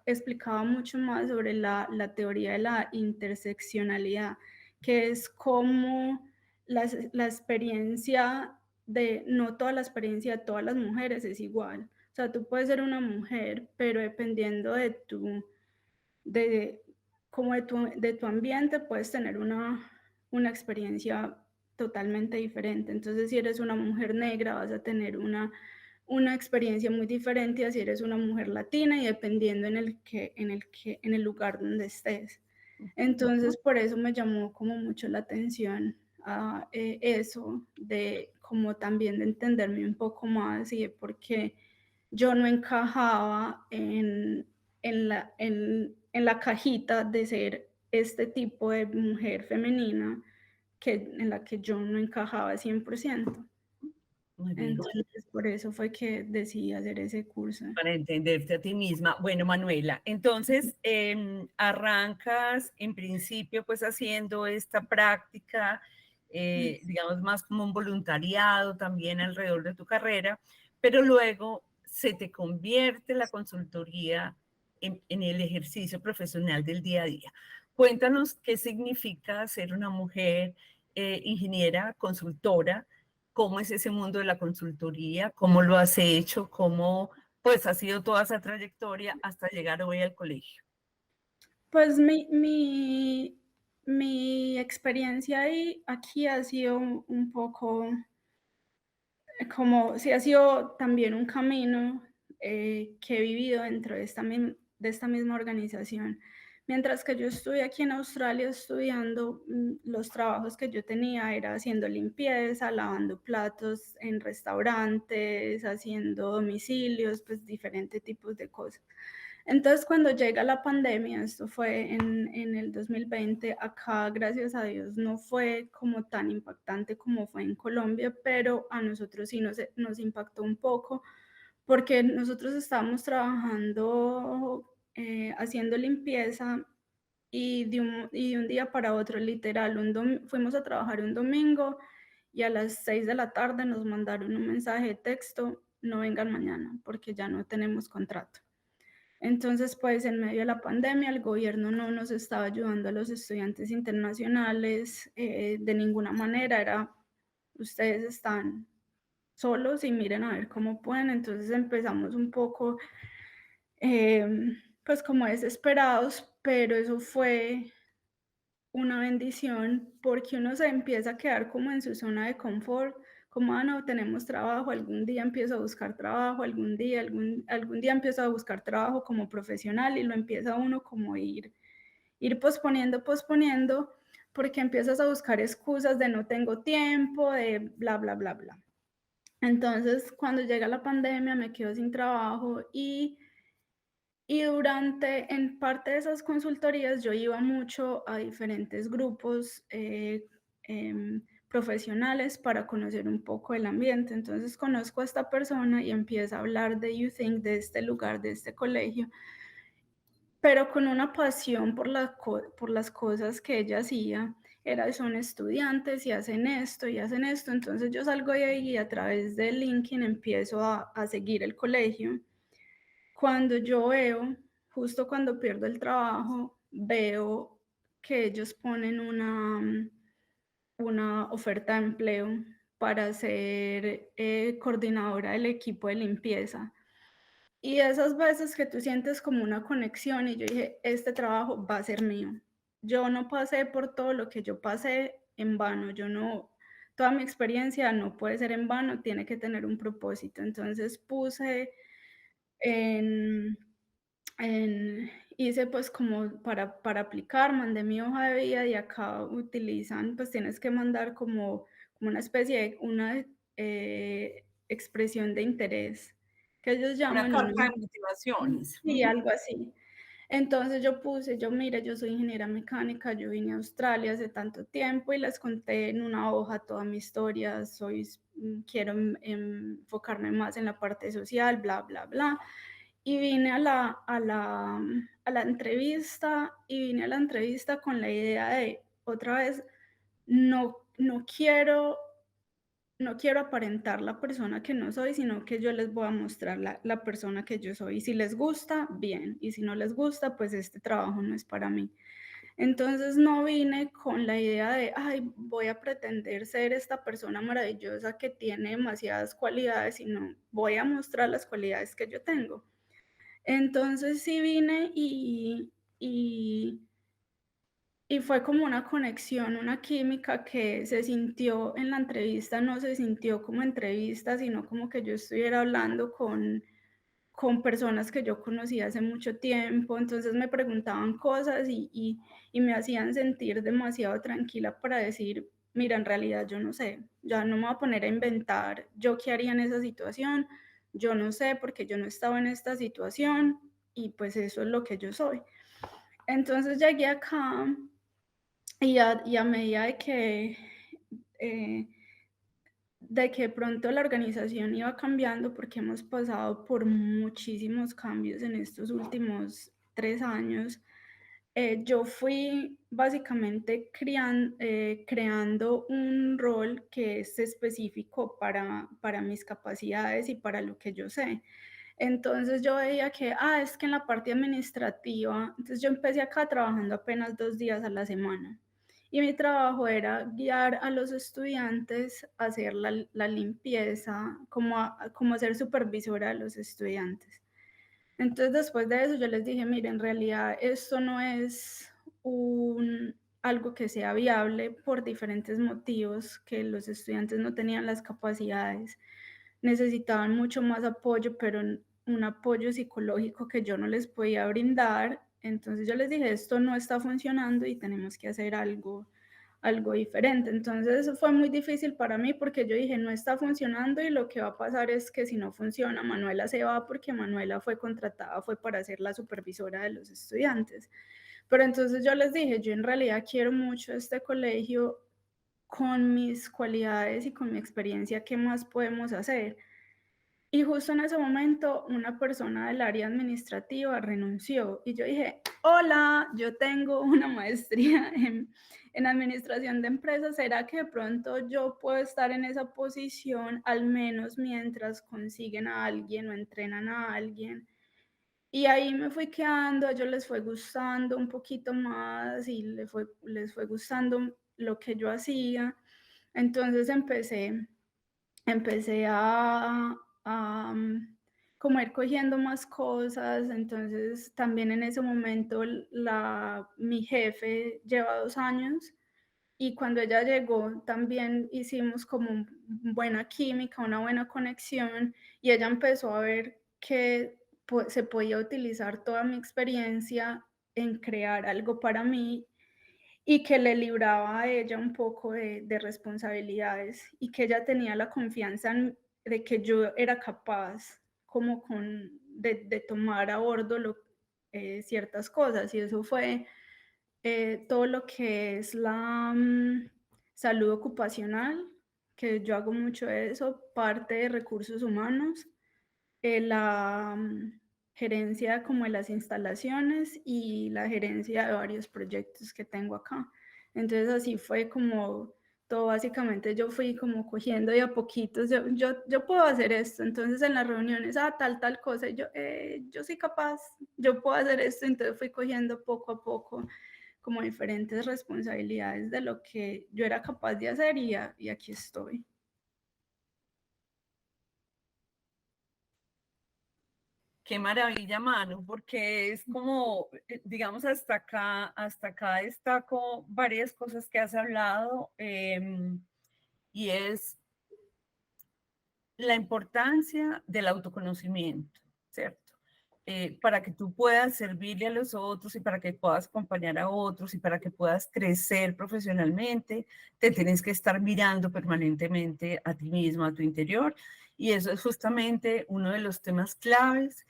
explicaba mucho más sobre la teoría de la interseccionalidad, que es como la experiencia no toda la experiencia de todas las mujeres es igual. O sea, tú puedes ser una mujer, pero dependiendo de, como de tu ambiente, puedes tener una experiencia totalmente diferente. Entonces, si eres una mujer negra, vas a tener una experiencia muy diferente a si eres una mujer latina y dependiendo en el lugar donde estés. Entonces, por eso me llamó como mucho la atención eso, de como también de entenderme un poco más y de por qué yo no encajaba en la cajita de ser este tipo de mujer femenina en la que yo no encajaba 100%. Muy bien. Entonces, por eso fue que decidí hacer ese curso. Para entenderte a ti misma. Bueno, Manuela, entonces arrancas en principio pues haciendo esta práctica, digamos más como un voluntariado también alrededor de tu carrera, pero luego se te convierte la consultoría en el ejercicio profesional del día a día. Cuéntanos qué significa ser una mujer ingeniera, consultora, cómo es ese mundo de la consultoría, cómo lo has hecho, cómo pues ha sido toda esa trayectoria hasta llegar hoy al colegio. Pues mi experiencia aquí ha sido un poco como, sí ha sido también un camino que he vivido dentro de de esta misma organización. Mientras que yo estuve aquí en Australia estudiando, los trabajos que yo tenía era haciendo limpieza, lavando platos en restaurantes, haciendo domicilios, pues diferentes tipos de cosas. Entonces, cuando llega la pandemia, esto fue en el 2020, acá, gracias a Dios, no fue como tan impactante como fue en Colombia, pero a nosotros sí nos impactó un poco porque nosotros estábamos trabajando haciendo limpieza y de un día para otro, literal, fuimos a trabajar un domingo y a las 6 de la tarde nos mandaron un mensaje de texto, no vengan mañana porque ya no tenemos contrato. Entonces, pues en medio de la pandemia, el gobierno no nos estaba ayudando a los estudiantes internacionales de ninguna manera, era, ustedes están solos y miren a ver cómo pueden. Entonces empezamos un poco, pues como desesperados, pero eso fue una bendición porque uno se empieza a quedar como en su zona de confort, como, ah, no, tenemos trabajo, algún día empiezo a buscar trabajo, algún día empiezo a buscar trabajo como profesional y lo empieza uno como ir posponiendo, porque empiezas a buscar excusas de no tengo tiempo, de bla, bla, bla, bla. Entonces, cuando llega la pandemia, me quedo sin trabajo y en parte de esas consultorías, yo iba mucho a diferentes grupos profesionales para conocer un poco el ambiente. Entonces conozco a esta persona y empieza a hablar de YouThink, de este lugar, de este colegio, pero con una pasión por las cosas que ella hacía. Son estudiantes y hacen esto y hacen esto. Entonces yo salgo de ahí y a través de LinkedIn empiezo a seguir el colegio. Cuando yo veo, justo cuando pierdo el trabajo, veo que ellos ponen una oferta de empleo para ser coordinadora del equipo de limpieza. Y esas veces que tú sientes como una conexión y yo dije, este trabajo va a ser mío. Yo no pasé por todo lo que yo pasé en vano, toda mi experiencia no puede ser en vano, tiene que tener un propósito. Entonces puse en hice pues como para aplicar, mandé mi hoja de vida y acá utilizan, pues tienes que mandar como una especie de una expresión de interés, que ellos Una llaman carta de motivaciones. sí, algo así. Entonces mire, yo soy ingeniera mecánica, yo vine a Australia hace tanto tiempo y les conté en una hoja toda mi historia, quiero enfocarme más en la parte social, bla, bla, bla. Y vine a la entrevista y vine a la entrevista con la idea de, otra vez, no quiero no quiero aparentar la persona que no soy, sino que yo les voy a mostrar la persona que yo soy. Y si les gusta, bien. Y si no les gusta, pues este trabajo no es para mí. Entonces no vine con la idea de, ay, voy a pretender ser esta persona maravillosa que tiene demasiadas cualidades, sino voy a mostrar las cualidades que yo tengo. Entonces sí vine y fue como una conexión, una química que se sintió en la entrevista, no se sintió como entrevista, sino como que yo estuviera hablando con personas que yo conocía hace mucho tiempo. Entonces me preguntaban cosas y me hacían sentir demasiado tranquila para decir, mira, en realidad yo no sé, ya no me voy a poner a inventar yo qué haría en esa situación, yo no sé porque yo no estaba en esta situación y pues eso es lo que yo soy. Entonces llegué acá y a medida eh, de que pronto la organización iba cambiando, porque hemos pasado por muchísimos cambios en estos últimos 3 años, yo fui básicamente creando un rol que es específico para mis capacidades y para lo que yo sé. Entonces yo veía que, es que en la parte administrativa, entonces yo empecé acá trabajando apenas 2 días a la semana. Y mi trabajo era guiar a los estudiantes a hacer la limpieza, como ser supervisora de los estudiantes. Entonces después de eso yo les dije, mire, en realidad esto no es algo que sea viable por diferentes motivos, que los estudiantes no tenían las capacidades, necesitaban mucho más apoyo, pero un apoyo psicológico que yo no les podía brindar. Entonces yo les dije, esto no está funcionando y tenemos que hacer algo diferente. Entonces eso fue muy difícil para mí porque yo dije, no está funcionando y lo que va a pasar es que si no funciona, Manuela se va porque Manuela fue contratada, fue para ser la supervisora de los estudiantes. Pero entonces yo les dije, yo en realidad quiero mucho este colegio, con mis cualidades y con mi experiencia, ¿qué más podemos hacer? Y justo en ese momento una persona del área administrativa renunció y yo dije, hola, yo tengo una maestría en administración de empresas, ¿será que de pronto yo puedo estar en esa posición al menos mientras consiguen a alguien o entrenan a alguien? Y ahí me fui quedando, a ellos les fue gustando un poquito más y les fue gustando lo que yo hacía. Entonces empecé a, como ir cogiendo más cosas, entonces también en ese momento mi jefe lleva 2 años y cuando ella llegó también hicimos como buena química, una buena conexión y ella empezó a ver que se podía utilizar toda mi experiencia en crear algo para mí y que le libraba a ella un poco de responsabilidades y que ella tenía la confianza de que yo era capaz como de tomar a bordo ciertas cosas y eso fue todo lo que es la salud ocupacional, que yo hago mucho de eso, parte de recursos humanos, la gerencia como de las instalaciones y la gerencia de varios proyectos que tengo acá. Entonces así fue como todo, básicamente yo fui como cogiendo de a poquitos, yo puedo hacer esto, entonces en las reuniones, tal cosa, y yo soy capaz, yo puedo hacer esto, entonces fui cogiendo poco a poco como diferentes responsabilidades de lo que yo era capaz de hacer y aquí estoy. Qué maravilla, Manu, porque es como, digamos, hasta acá destaco varias cosas que has hablado y es la importancia del autoconocimiento, ¿cierto? Para que tú puedas servirle a los otros y para que puedas acompañar a otros y para que puedas crecer profesionalmente, te tienes que estar mirando permanentemente a ti mismo, a tu interior. Y eso es justamente uno de los temas claves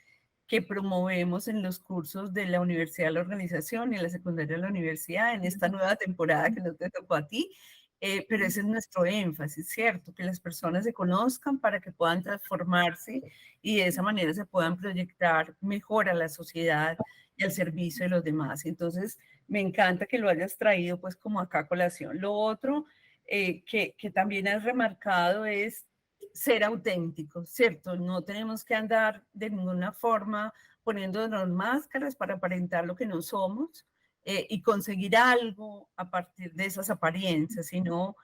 que promovemos en los cursos de la Universidad de la Organización y en la secundaria de la universidad en esta nueva temporada que no te tocó a ti. Pero ese es nuestro énfasis, ¿cierto? Que las personas se conozcan para que puedan transformarse y de esa manera se puedan proyectar mejor a la sociedad y al servicio de los demás. Entonces, me encanta que lo hayas traído pues como acá a colación. Lo otro que también has remarcado es ser auténticos, ¿cierto? No tenemos que andar de ninguna forma poniéndonos máscaras para aparentar lo que no somos y conseguir algo a partir de esas apariencias, sino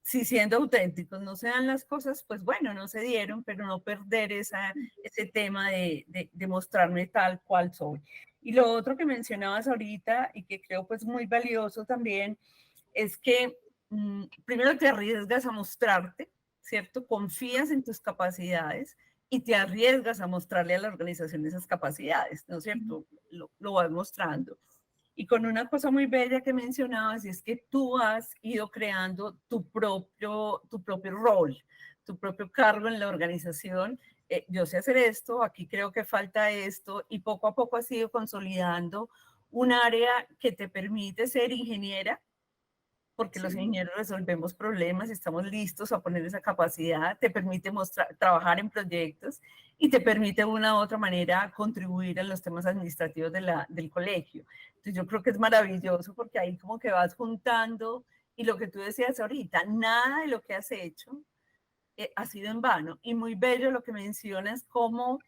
si siendo auténticos no se dan las cosas, pues bueno, no se dieron, pero no perder ese tema de mostrarme tal cual soy. Y lo otro que mencionabas ahorita y que creo pues muy valioso también es que primero te arriesgas a mostrarte, ¿cierto? Confías en tus capacidades y te arriesgas a mostrarle a la organización esas capacidades, ¿no es cierto? Lo vas mostrando. Y con una cosa muy bella que mencionabas, y es que tú has ido creando tu propio rol, tu propio cargo en la organización. Yo sé hacer esto, aquí creo que falta esto, y poco a poco has ido consolidando un área que te permite ser ingeniera, porque los Sí. ingenieros resolvemos problemas, estamos listos a poner esa capacidad, te permite trabajar en proyectos y te permite de una u otra manera contribuir en los temas administrativos del colegio. Entonces yo creo que es maravilloso porque ahí como que vas juntando y lo que tú decías ahorita, nada de lo que has hecho ha sido en vano. Y muy bello lo que mencionas, como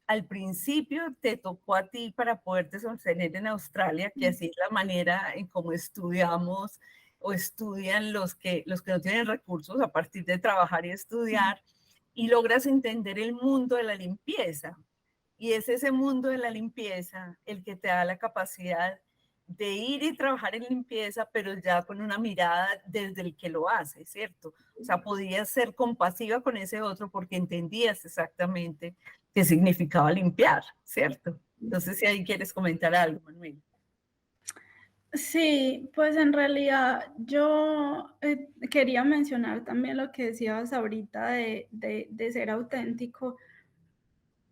al principio te tocó a ti para poderte sostener en Australia, que así es la manera en cómo estudiamos o estudian los que no tienen recursos a partir de trabajar y estudiar, y logras entender el mundo de la limpieza. Y es ese mundo de la limpieza el que te da la capacidad de ir y trabajar en limpieza, pero ya con una mirada desde el que lo hace, ¿cierto? O sea, podías ser compasiva con ese otro porque entendías exactamente qué significaba limpiar, ¿cierto? Entonces, si ahí quieres comentar algo, Manuel. Sí, pues en realidad yo quería mencionar también lo que decías ahorita de ser auténtico.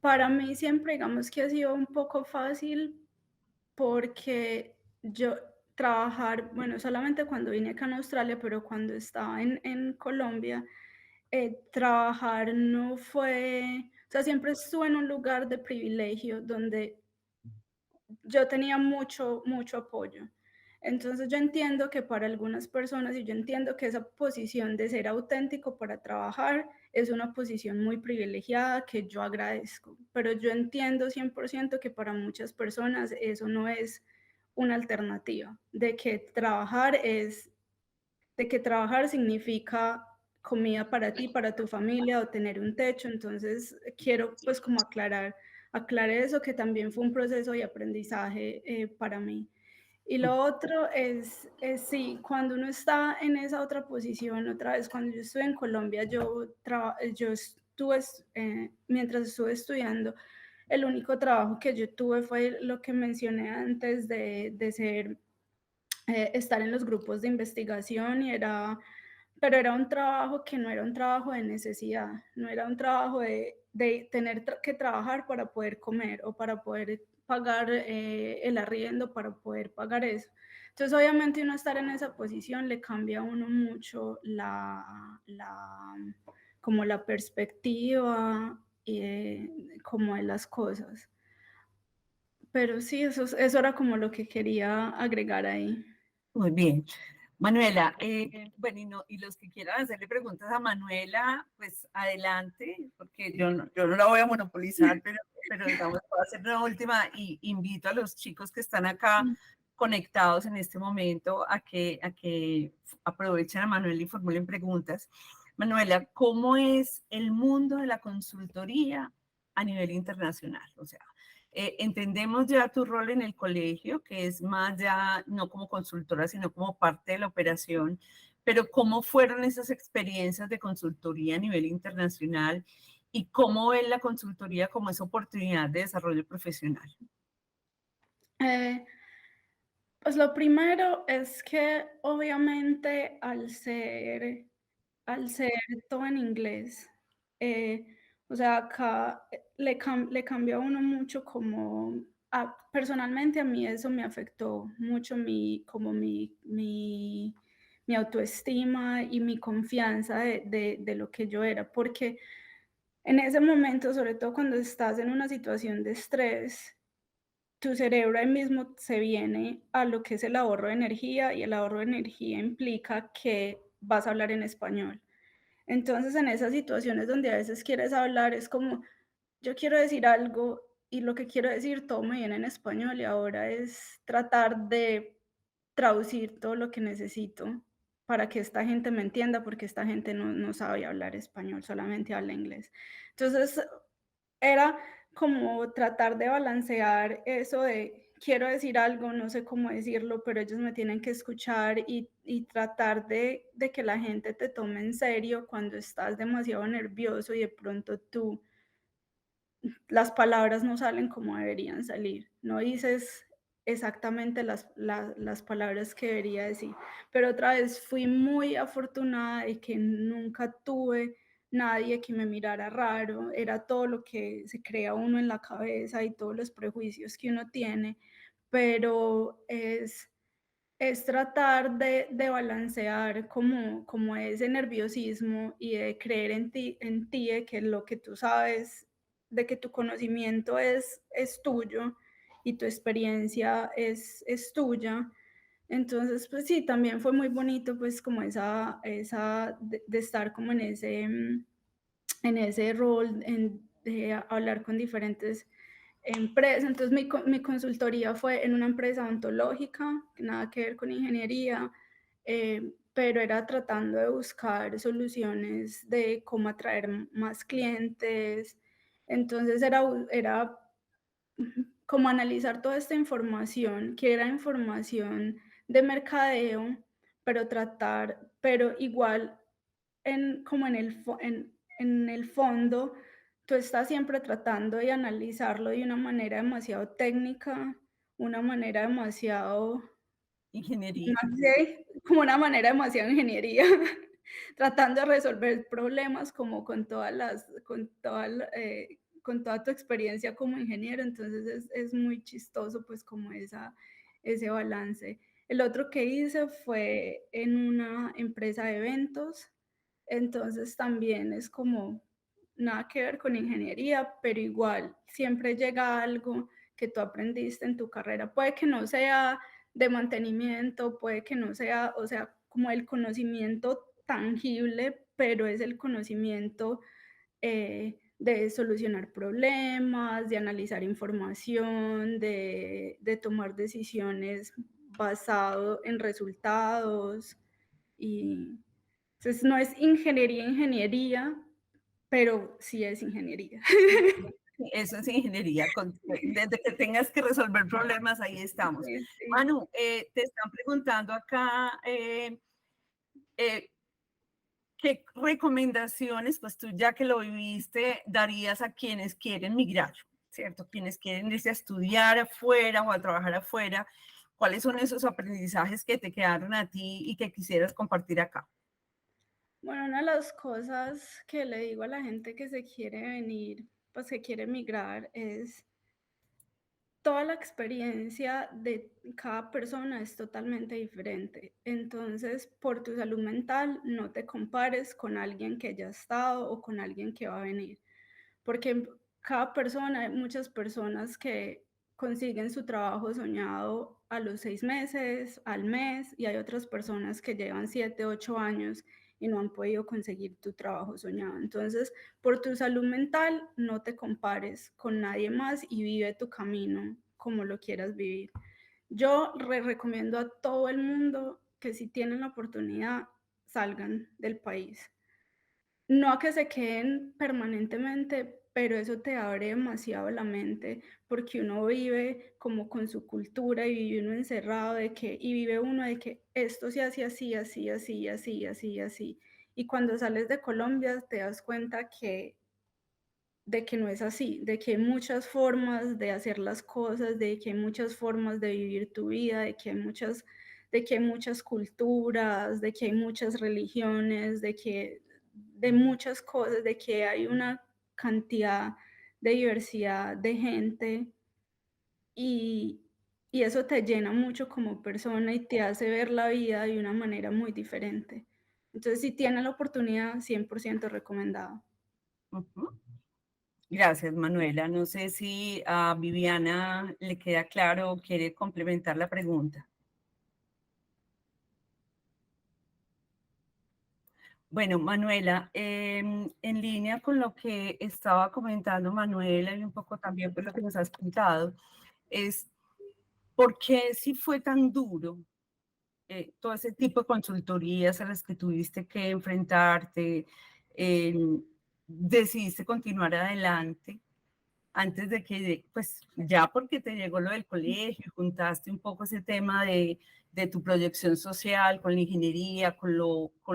Para mí siempre digamos que ha sido un poco fácil porque yo trabajar, bueno, solamente cuando vine acá en Australia, pero cuando estaba en Colombia, trabajar no fue, O sea, siempre estuve en un lugar de privilegio donde yo tenía mucho, mucho apoyo. Entonces yo entiendo que para algunas personas, y yo entiendo que esa posición de ser auténtico para trabajar es una posición muy privilegiada que yo agradezco, pero yo entiendo 100% que para muchas personas eso no es una alternativa, de que trabajar significa comida para ti, para tu familia o tener un techo. Entonces, quiero pues como aclarar eso, que también fue un proceso de aprendizaje para mí. Y lo otro es sí, cuando uno está en esa otra posición, otra vez, cuando yo estuve en Colombia, yo estuve, mientras estuve estudiando, el único trabajo que yo tuve fue lo que mencioné antes de ser estar en los grupos de investigación pero era un trabajo que no era un trabajo de necesidad, no era un trabajo de tener que trabajar para poder comer o para poder pagar el arriendo, para poder pagar eso. Entonces, obviamente, uno estar en esa posición le cambia a uno mucho como la perspectiva y como de las cosas. Pero sí, eso era como lo que quería agregar ahí. Muy bien. Manuela, bueno, y los que quieran hacerle preguntas a Manuela, pues adelante, porque yo no la voy a monopolizar, pero digamos, voy a hacer una última y invito a los chicos que están acá conectados en este momento a que aprovechen a Manuela y formulen preguntas. Manuela, ¿cómo es el mundo de la consultoría a nivel internacional? O sea, entendemos ya tu rol en el colegio, que es más ya no como consultora, sino como parte de la operación, pero ¿cómo fueron esas experiencias de consultoría a nivel internacional y cómo ven la consultoría como esa oportunidad de desarrollo profesional? Eh, Pues lo primero es que obviamente al ser todo en inglés, o sea, acá le cambia a uno mucho como, personalmente a mí eso me afectó mucho mi autoestima y mi confianza de lo que yo era, porque en ese momento, sobre todo cuando estás en una situación de estrés, tu cerebro ahí mismo se viene a lo que es el ahorro de energía y el ahorro de energía implica que vas a hablar en español. Entonces, en esas situaciones donde a veces quieres hablar, es como, yo quiero decir algo y lo que quiero decir todo me viene en español y ahora es tratar de traducir todo lo que necesito para que esta gente me entienda, porque esta gente no sabe hablar español, solamente habla inglés. Entonces, era como tratar de balancear eso de quiero decir algo, no sé cómo decirlo, pero ellos me tienen que escuchar y tratar de que la gente te tome en serio cuando estás demasiado nervioso y de pronto las palabras no salen como deberían salir, no dices exactamente las palabras que debería decir. Pero otra vez fui muy afortunada de que nunca tuve nadie que me mirara raro, era todo lo que se crea uno en la cabeza y todos los prejuicios que uno tiene, pero es tratar de balancear como ese nerviosismo y de creer en ti, de que lo que tú sabes, de que tu conocimiento es tuyo y tu experiencia es tuya. Entonces, pues sí, también fue muy bonito, pues como esa de estar como en ese rol, de hablar con diferentes empresas. Entonces, mi consultoría fue en una empresa ontológica, nada que ver con ingeniería, pero era tratando de buscar soluciones de cómo atraer más clientes. Entonces, era como analizar toda esta información, que era información de mercadeo, pero igual como en el fondo, tú estás siempre tratando de analizarlo de una manera demasiado técnica, una manera demasiado, Ingeniería. no sé, como una manera demasiado ingeniería, tratando de resolver problemas como con toda tu experiencia como ingeniero. Entonces es muy chistoso pues como ese balance. El otro que hice fue en una empresa de eventos, entonces también es como nada que ver con ingeniería, pero igual siempre llega algo que tú aprendiste en tu carrera. Puede que no sea de mantenimiento, puede que no sea, o sea, como el conocimiento tangible, pero es el conocimiento de solucionar problemas, de analizar información, de tomar decisiones basado en resultados. Y entonces no es ingeniería, pero sí es ingeniería. Eso es ingeniería. Desde que tengas que resolver problemas, ahí estamos. Sí, sí. Manu, te están preguntando acá eh, qué recomendaciones, pues tú ya que lo viviste, darías a quienes quieren migrar, ¿cierto? Quienes quieren irse a estudiar afuera o a trabajar afuera. ¿Cuáles son esos aprendizajes que te quedaron a ti y que quisieras compartir acá? Bueno, una de las cosas que le digo a la gente que se quiere venir, pues que quiere migrar, es toda la experiencia de cada persona es totalmente diferente. Entonces, por tu salud mental, no te compares con alguien que ya ha estado o con alguien que va a venir, porque cada persona, hay muchas personas que consiguen su trabajo soñado a los 6 meses, al mes, y hay otras personas que llevan 7, 8 años y no han podido conseguir tu trabajo soñado. Entonces, por tu salud mental, no te compares con nadie más y vive tu camino como lo quieras vivir. Yo recomiendo a todo el mundo que si tienen la oportunidad, salgan del país. No a que se queden permanentemente, pero eso te abre demasiado la mente, porque uno vive como con su cultura y vive uno encerrado y vive uno de que esto se hace así, así, así, así, así, así. Y cuando sales de Colombia te das cuenta de que no es así, de que hay muchas formas de hacer las cosas, de que hay muchas formas de vivir tu vida, de que hay muchas culturas, de que hay muchas religiones, de muchas cosas, de que hay una cantidad de diversidad de gente y, y eso te llena mucho como persona y te hace ver la vida de una manera muy diferente. Entonces, si tienes la oportunidad, 100% recomendado. Ujú. Gracias, Manuela. No sé si a Viviana le queda claro o quiere complementar la pregunta. Bueno, Manuela, en línea con lo que estaba comentando Manuela y un poco también por lo que nos has contado, es por qué si fue tan duro todo ese tipo de consultorías a las que tuviste que enfrentarte, eh, decidiste continuar adelante antes de que, pues ya porque te llegó lo del colegio, juntaste un poco ese tema de tu proyección social con la ingeniería, con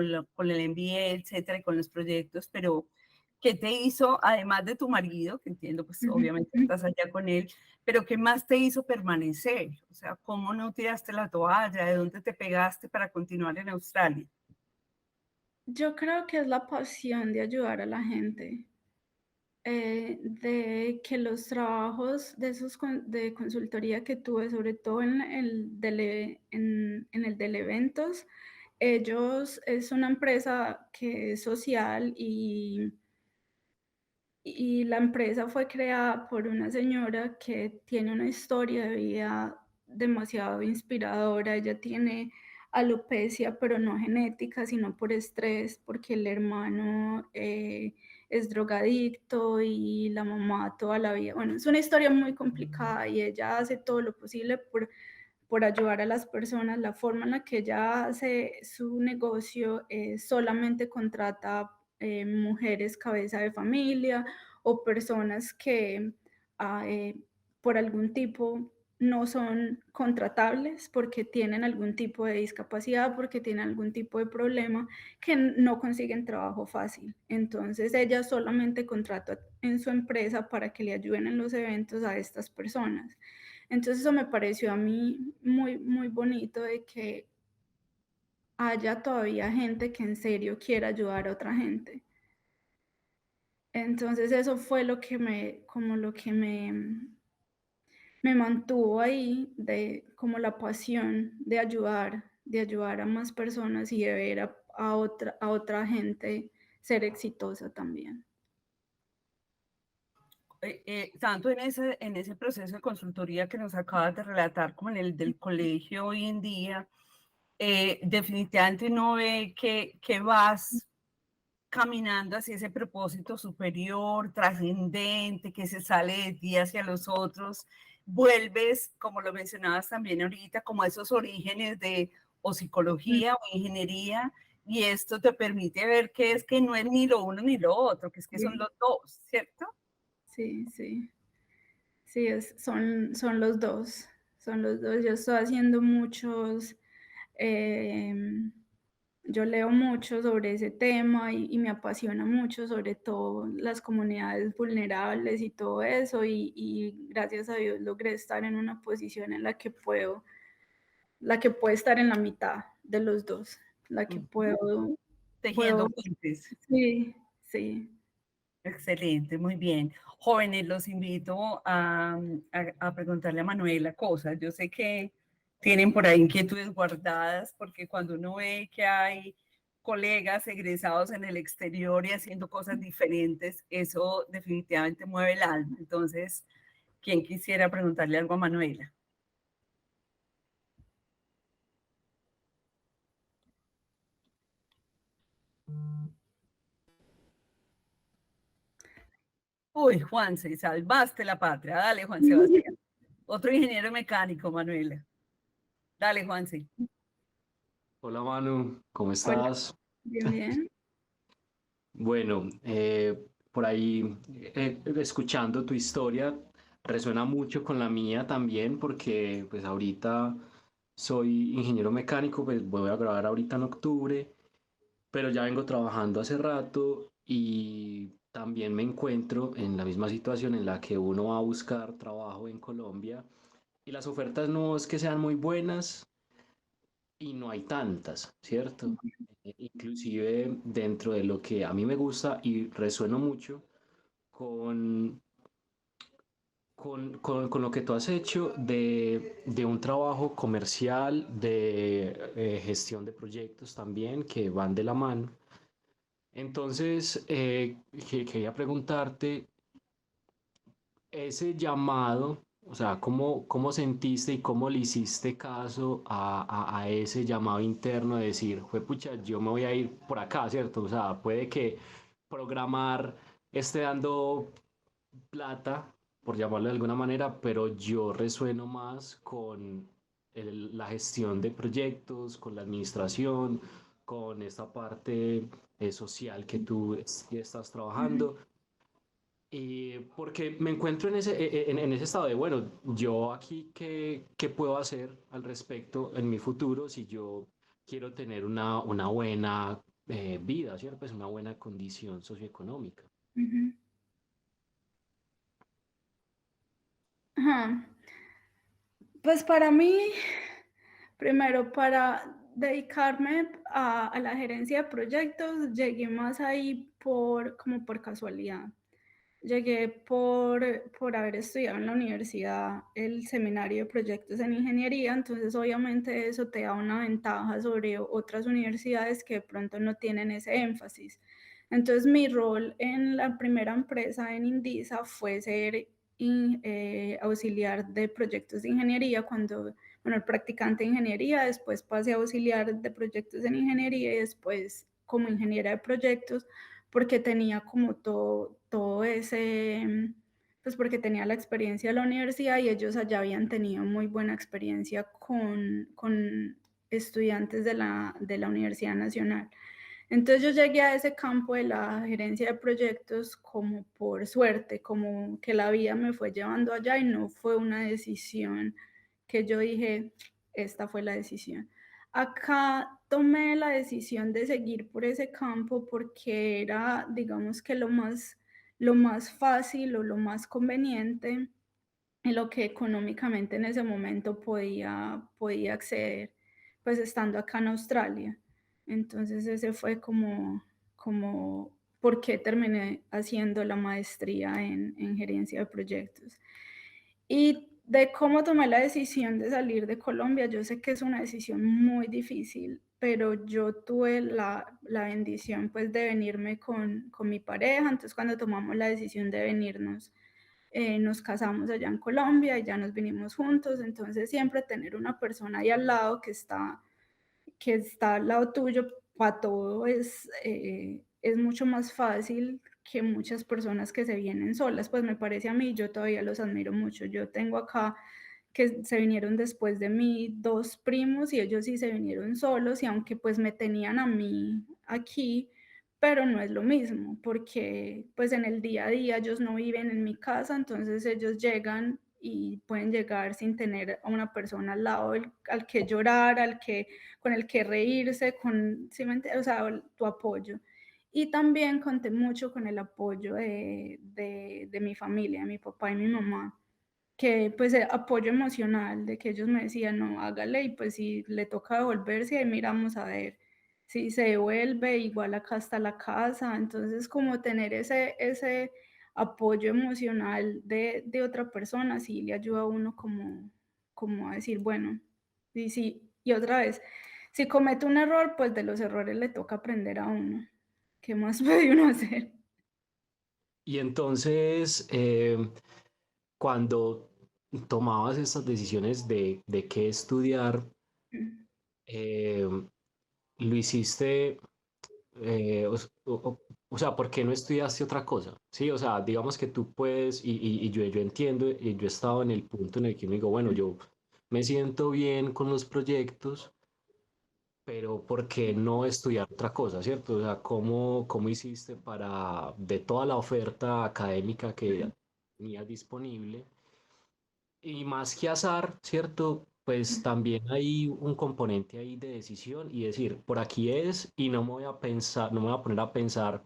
el MBA, etcétera, y con los proyectos, pero ¿qué te hizo, además de tu marido, que entiendo, pues obviamente estás allá con él, pero qué más te hizo permanecer? O sea, ¿cómo no tiraste la toalla? ¿De dónde te pegaste para continuar en Australia? Yo creo que es la pasión de ayudar a la gente, de que los trabajos de esos de consultoría que tuve, sobre todo en el de eventos, ellos es una empresa que es social y la empresa fue creada por una señora que tiene una historia de vida demasiado inspiradora. Ella tiene alopecia, pero no genética, sino por estrés, porque el hermano es drogadicto y la mamá toda la vida. Bueno, es una historia muy complicada y ella hace todo lo posible por ayudar a las personas. La forma en la que ella hace su negocio solamente contrata mujeres cabeza de familia o personas que por algún tipo no son contratables porque tienen algún tipo de discapacidad, porque tienen algún tipo de problema, que no consiguen trabajo fácil. Entonces ella solamente contrata en su empresa para que le ayuden en los eventos a estas personas. Entonces eso me pareció a mí muy, muy bonito de que haya todavía gente que en serio quiera ayudar a otra gente. Entonces eso fue lo que me mantuvo ahí, de como la pasión de ayudar a más personas y de ver a otra gente ser exitosa también. tanto en ese proceso de consultoría que nos acabas de relatar, como en el del colegio hoy en día, definitivamente uno ve que vas caminando hacia ese propósito superior, trascendente, que se sale de ti hacia los otros, vuelves, como lo mencionabas también ahorita, como a esos orígenes de o psicología o ingeniería, y esto te permite ver que es que no es ni lo uno ni lo otro, que es que son los dos, ¿cierto? Sí, sí. Sí, son los dos. Son los dos. Yo estoy haciendo muchos. Yo leo mucho sobre ese tema y me apasiona mucho, sobre todo las comunidades vulnerables y todo eso. Y gracias a Dios logré estar en una posición en la que puede estar en la mitad de los dos, la que puedo, Tejiendo puentes. sí, sí. Excelente, muy bien. Jóvenes, los invito a preguntarle a Manuela cosas. Yo sé que tienen por ahí inquietudes guardadas, porque cuando uno ve que hay colegas egresados en el exterior y haciendo cosas diferentes, eso definitivamente mueve el alma. Entonces, ¿quién quisiera preguntarle algo a Manuela? Uy, Juanse, salvaste la patria. Dale, Juan Sebastián. Otro ingeniero mecánico, Manuela. Dale, Juanse. Hola Manu, ¿cómo Hola, estás? bien, bien. Bueno, por ahí escuchando tu historia resuena mucho con la mía también porque pues ahorita soy ingeniero mecánico, pues voy a grabar ahorita en octubre, pero ya vengo trabajando hace rato y también me encuentro en la misma situación en la que uno va a buscar trabajo en Colombia y las ofertas no es que sean muy buenas y no hay tantas, ¿cierto? Inclusive dentro de lo que a mí me gusta y resueno mucho con, con lo que tú has hecho de un trabajo comercial, de gestión de proyectos también, que van de la mano. Entonces, quería preguntarte, ese llamado, o sea, ¿cómo sentiste y cómo le hiciste caso a ese llamado interno de decir, pucha, yo me voy a ir por acá, ¿cierto? O sea, puede que programar esté dando plata, por llamarlo de alguna manera, pero yo resueno más con la gestión de proyectos, con la administración, con esta parte social que tú estás Ujú. trabajando. Y porque me encuentro en en ese estado de, bueno, yo aquí, ¿qué puedo hacer al respecto en mi futuro si yo quiero tener una buena vida, ¿cierto? Pues una buena condición socioeconómica. Ujú. Ajá. Pues para mí, primero, para dedicarme a la gerencia de proyectos, llegué más ahí como por casualidad. Llegué por haber estudiado en la universidad el seminario de proyectos en ingeniería, entonces obviamente eso te da una ventaja sobre otras universidades que de pronto no tienen ese énfasis. Entonces mi rol en la primera empresa en Indisa fue ser auxiliar de proyectos de ingeniería bueno, el practicante de ingeniería, después pasé a auxiliar de proyectos en ingeniería y después como ingeniera de proyectos porque tenía como todo ese, pues porque tenía la experiencia de la universidad y ellos allá habían tenido muy buena experiencia con estudiantes de la Universidad Nacional. Entonces yo llegué a ese campo de la gerencia de proyectos como por suerte, como que la vida me fue llevando allá y no fue una decisión que yo dije, esta fue la decisión. Acá tomé la decisión de seguir por ese campo porque era, digamos que lo más fácil o lo más conveniente en lo que económicamente en ese momento podía acceder, pues estando acá en Australia. Entonces ese fue como por qué terminé haciendo la maestría en gerencia de proyectos. Y de cómo tomé la decisión de salir de Colombia, yo sé que es una decisión muy difícil, pero yo tuve la bendición pues de venirme con mi pareja, entonces cuando tomamos la decisión de venirnos, nos casamos allá en Colombia y ya nos vinimos juntos, entonces siempre tener una persona ahí al lado que está al lado tuyo para todo es mucho más fácil que muchas personas que se vienen solas, pues me parece a mí, yo todavía los admiro mucho. Yo tengo acá que se vinieron después de mí 2 primos y ellos sí se vinieron solos y aunque pues me tenían a mí aquí, pero no es lo mismo, porque pues en el día a día ellos no viven en mi casa, entonces ellos llegan y pueden llegar sin tener a una persona al lado al que llorar, con el que reírse, ¿sí me entiendes? O sea, tu apoyo. Y también conté mucho con el apoyo de mi familia, de mi papá y mi mamá, que pues apoyo emocional, de que ellos me decían, no, hágale, y pues si le toca devolverse, ahí miramos a ver si se devuelve, igual acá está la casa, entonces como tener ese apoyo emocional de otra persona, sí le ayuda a uno como a decir, bueno, y sí, y otra vez, si comete un error, pues de los errores le toca aprender a uno. ¿Qué más puede uno hacer? Y entonces, cuando tomabas estas decisiones de qué estudiar, eh, lo hiciste, o sea, ¿por qué no estudiaste otra cosa? Sí, o sea, digamos que tú puedes, y yo entiendo, y yo he estado en el punto en el que me digo, bueno, yo me siento bien con los proyectos, pero ¿por qué no estudiar otra cosa, cierto? O sea, ¿cómo hiciste para, de toda la oferta académica que tenías disponible, y más que azar, cierto? Pues también hay un componente ahí de decisión y decir, por aquí es y no me voy a pensar, no me voy a poner a pensar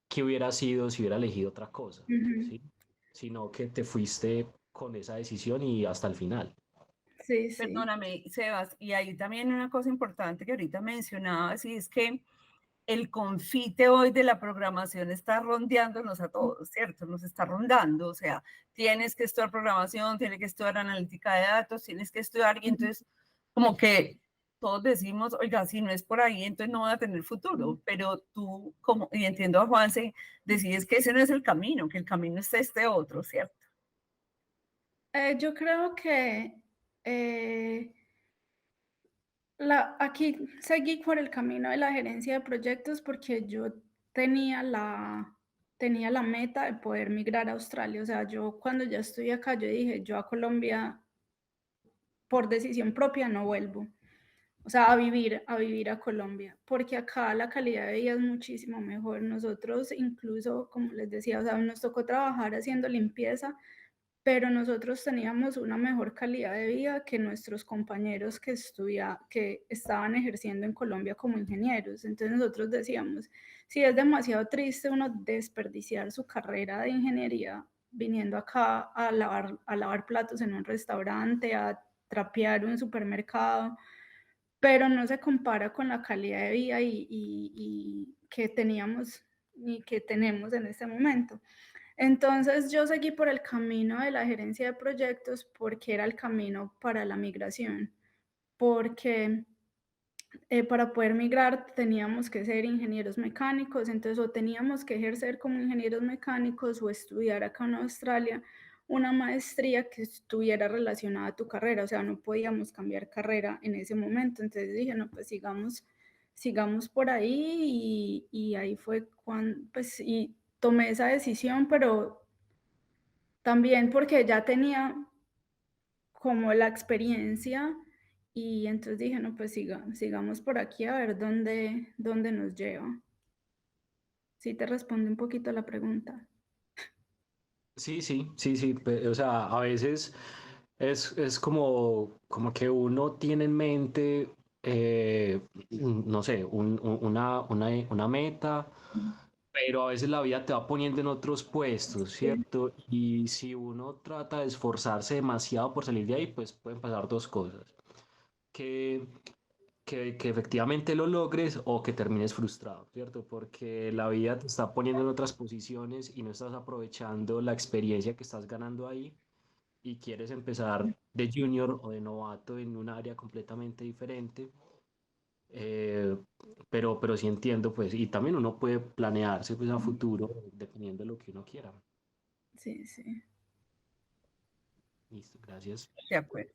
qué hubiera sido si hubiera elegido otra cosa, Ujú. ¿sí? Sino que te fuiste con esa decisión y hasta el final. Sí, sí. Perdóname, Sebas, y hay también una cosa importante que ahorita mencionabas, y es que el confite hoy de la programación está rondeándonos a todos, ¿cierto? Nos está rondando, o sea, tienes que estudiar programación, tienes que estudiar analítica de datos, tienes que estudiar, y entonces como que todos decimos, oiga, si no es por ahí, entonces no va a tener futuro, pero tú, como, y entiendo a Juanse, decides que ese no es el camino, que el camino es este otro, ¿cierto? Yo creo que eh, aquí seguí por el camino de la gerencia de proyectos porque yo tenía tenía la meta de poder migrar a Australia. O sea, yo cuando ya estoy acá, yo dije, yo a Colombia por decisión propia no vuelvo. O sea, a vivir a Colombia, porque acá la calidad de vida es muchísimo mejor. Nosotros incluso, como les decía, o sea, nos tocó trabajar haciendo limpieza, pero nosotros teníamos una mejor calidad de vida que nuestros compañeros que estaban ejerciendo en Colombia como ingenieros. Entonces nosotros decíamos, si es demasiado triste uno desperdiciar su carrera de ingeniería viniendo acá a lavar platos en un restaurante, a trapear un supermercado, pero no se compara con la calidad de vida y que teníamos y que tenemos en este momento. Entonces yo seguí por el camino de la gerencia de proyectos porque era el camino para la migración, porque para poder migrar teníamos que ser ingenieros mecánicos, entonces o teníamos que ejercer como ingenieros mecánicos o estudiar acá en Australia una maestría que estuviera relacionada a tu carrera, o sea, no podíamos cambiar carrera en ese momento, entonces dije, no, pues sigamos por ahí y ahí fue cuando, pues, y tomé esa decisión, pero también porque ya tenía como la experiencia y entonces dije, no, pues sigamos por aquí a ver dónde nos lleva. Sí te responde un poquito la pregunta. Sí, sí, sí, sí. O sea, a veces es como que uno tiene en mente, no sé, una meta, pero a veces la vida te va poniendo en otros puestos, Sí. ¿cierto? Y si uno trata de esforzarse demasiado por salir de ahí, pues pueden pasar dos cosas. Que, que efectivamente lo logres o que termines frustrado, ¿cierto? Porque la vida te está poniendo en otras posiciones y no estás aprovechando la experiencia que estás ganando ahí y quieres empezar de junior o de novato en un área completamente diferente. eh, pero sí entiendo, pues, y también uno puede planearse pues a futuro dependiendo de lo que uno quiera. Sí, sí. Listo, gracias. De acuerdo.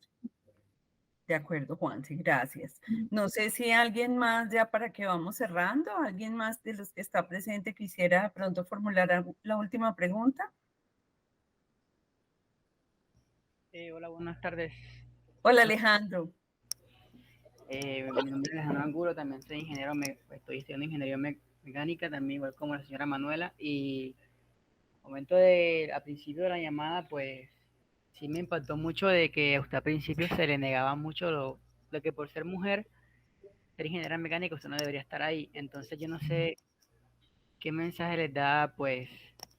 De acuerdo, Juan, sí, gracias. No sé si alguien más, ya para que vamos cerrando, alguien más de los que está presente quisiera de pronto formular la última pregunta. Hola, buenas tardes. Hola, Alejandro. Mi nombre es Alejandro Angulo, también soy ingeniero, estoy estudiando ingeniería mecánica, también igual como la señora Manuela, y al principio de la llamada, pues sí me impactó mucho de que a usted al principio se le negaba mucho lo que por ser mujer, ser ingeniera mecánica, usted no debería estar ahí. Entonces yo no sé qué mensaje les da pues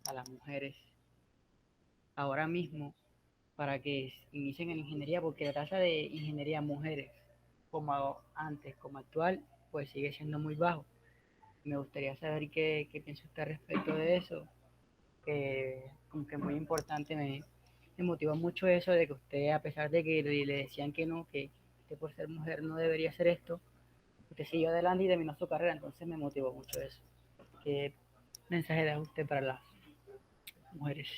a las mujeres ahora mismo para que inicien en ingeniería, porque la tasa de ingeniería mujeres como antes, como actual, pues sigue siendo muy bajo. Me gustaría saber qué piensa usted respecto de eso, que como que muy importante, me motivó mucho eso de que usted, a pesar de que le decían que no, que usted por ser mujer no debería hacer esto, usted siguió adelante y terminó su carrera, entonces me motivó mucho eso. ¿Qué mensaje da usted para las mujeres?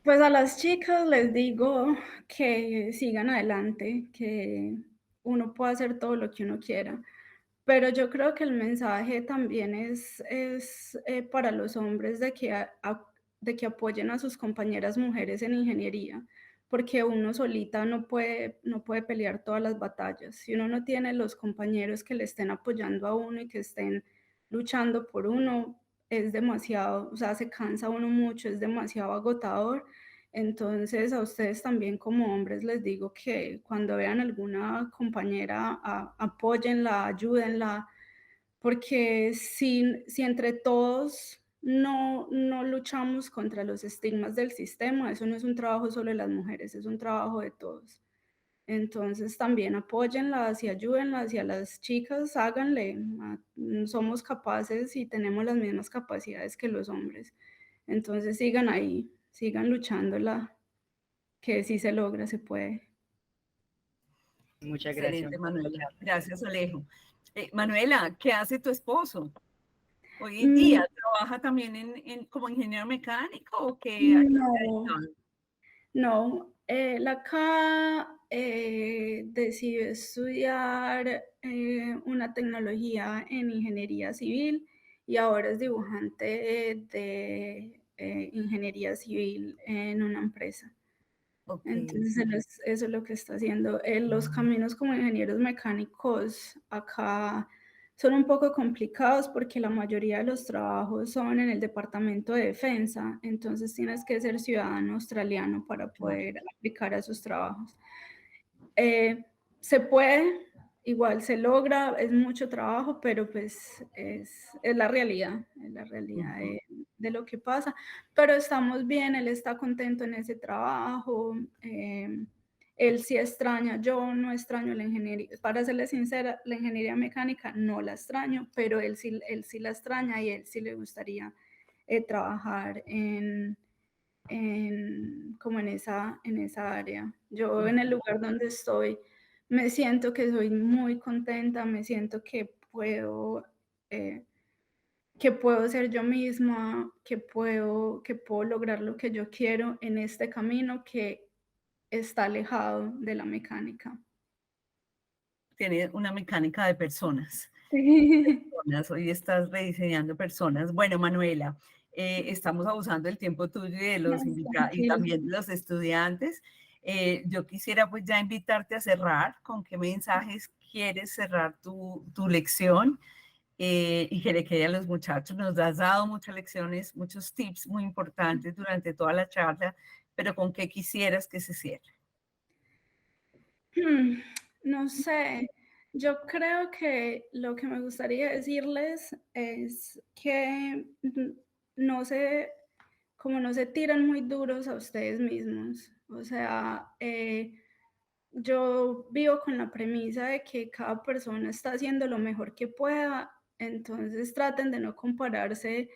Pues a las chicas les digo que sigan adelante, que uno puede hacer todo lo que uno quiera, pero yo creo que el mensaje también es para los hombres de que apoyen a sus compañeras mujeres en ingeniería, porque uno solita no puede pelear todas las batallas. Si uno no tiene los compañeros que le estén apoyando a uno y que estén luchando por uno, es demasiado, o sea, se cansa uno mucho, es demasiado agotador. Entonces, a ustedes también como hombres les digo que cuando vean alguna compañera, apóyenla, ayúdenla, porque si entre todos no luchamos contra los estigmas del sistema, eso no es un trabajo solo de las mujeres, es un trabajo de todos. Entonces también apóyenlas y ayúdenlas y a las chicas háganle, somos capaces y tenemos las mismas capacidades que los hombres. Entonces sigan ahí, sigan luchándola, que sí se logra, se puede. Muchas gracias Excelente, por la Manuela. charla. Gracias, Alejo. Manuela, ¿qué hace tu esposo? Hoy en Mm, día, ¿trabaja también como ingeniero mecánico o qué? ¿A qué se ha No, dedicado? no. La acá decidió estudiar una tecnología en ingeniería civil y ahora es dibujante de ingeniería civil en una empresa. Ok, Entonces, eso es lo que está haciendo. Los caminos como ingenieros mecánicos acá son un poco complicados porque la mayoría de los trabajos son en el Departamento de Defensa, entonces tienes que ser ciudadano australiano para claro. poder aplicar a esos trabajos. Se puede, igual se logra, es mucho trabajo, pero pues es la realidad Ujú. de lo que pasa. Pero estamos bien, él está contento en ese trabajo, él sí extraña, yo no extraño la ingeniería, para serle sincera, la ingeniería mecánica no la extraño, pero él sí la extraña y él sí le gustaría trabajar como en esa área. Yo en el lugar donde estoy me siento que soy muy contenta, me siento eh, que puedo ser yo misma, que puedo lograr lo que yo quiero en este camino que está alejado de la mecánica. Tiene una mecánica de personas. Sí. Hoy estás rediseñando personas. Bueno, Manuela, estamos abusando del tiempo tuyo y de No, los invitados y tranquilo. también de los estudiantes. Yo quisiera pues ya invitarte a cerrar. ¿Con qué mensajes quieres cerrar tu lección? Y que le quede a los muchachos. Nos has dado muchas lecciones, muchos tips muy importantes durante toda la charla, pero ¿con qué quisieras que se cierre? No sé, yo creo que lo que me gustaría decirles es que no se, como no se tiran muy duros a ustedes mismos. O sea, yo vivo con la premisa de que cada persona está haciendo lo mejor que pueda, entonces traten de no compararse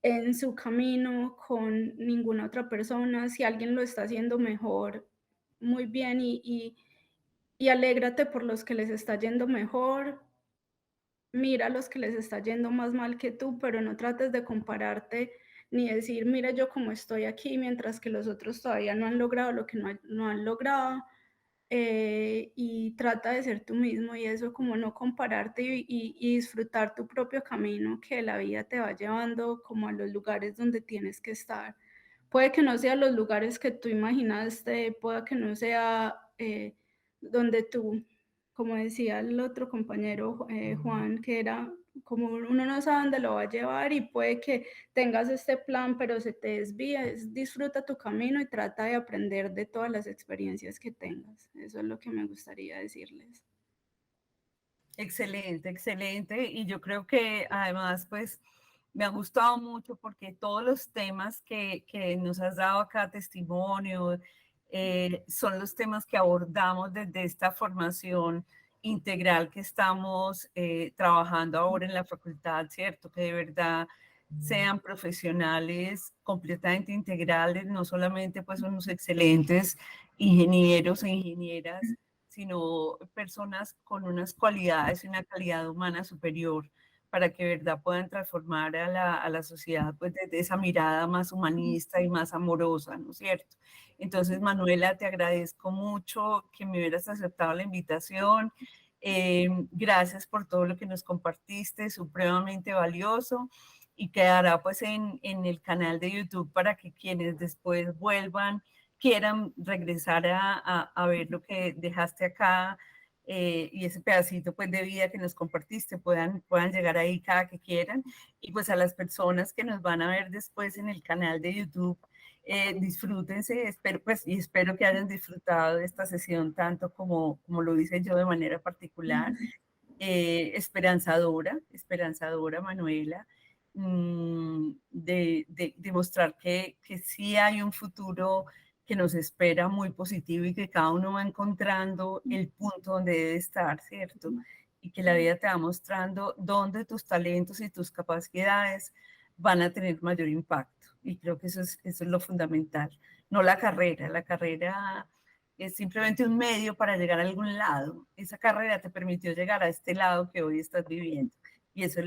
en su camino con ninguna otra persona. Si alguien lo está haciendo mejor, muy bien y alégrate por los que les está yendo mejor, mira a los que les está yendo más mal que tú, pero no trates de compararte ni decir, mira yo cómo estoy aquí, mientras que los otros todavía no han logrado lo que no han logrado. Y trata de ser tú mismo, y eso, como no compararte y disfrutar tu propio camino, que la vida te va llevando como a los lugares donde tienes que estar. Puede que no sea los lugares que tú imaginaste, puede que no sea donde tú, como decía el otro compañero Juan, que era como uno no sabe dónde lo va a llevar, y puede que tengas este plan pero se te desvía. Disfruta tu camino y trata de aprender de todas las experiencias que tengas. Eso es lo que me gustaría decirles. Excelente, excelente. Y yo creo que además, pues, me ha gustado mucho porque todos los temas que nos has dado acá, testimonio, son los temas que abordamos desde esta formación integral que estamos trabajando ahora en la facultad, ¿cierto? Que de verdad sean profesionales completamente integrales, no solamente pues unos excelentes ingenieros e ingenieras, sino personas con unas cualidades y una calidad humana superior, para que de verdad puedan transformar a la sociedad pues desde esa mirada más humanista y más amorosa, ¿no es cierto? Entonces, Manuela, te agradezco mucho que me hubieras aceptado la invitación. Gracias por todo lo que nos compartiste, supremamente valioso, y quedará pues en el canal de YouTube para que quienes después vuelvan, quieran regresar a ver lo que dejaste acá, y ese pedacito pues de vida que nos compartiste, puedan llegar ahí cada que quieran. Y pues a las personas que nos van a ver después en el canal de YouTube, disfrútense, espero que hayan disfrutado de esta sesión tanto como lo hice yo de manera particular. Esperanzadora, Manuela, de mostrar que sí hay un futuro que nos espera muy positivo, y que cada uno va encontrando el punto donde debe estar, ¿cierto? Y que la vida te va mostrando dónde tus talentos y tus capacidades van a tener mayor impacto. Y creo que eso es lo fundamental, no la carrera. La carrera es simplemente un medio para llegar a algún lado. Esa carrera te permitió llegar a este lado que hoy estás viviendo, y eso es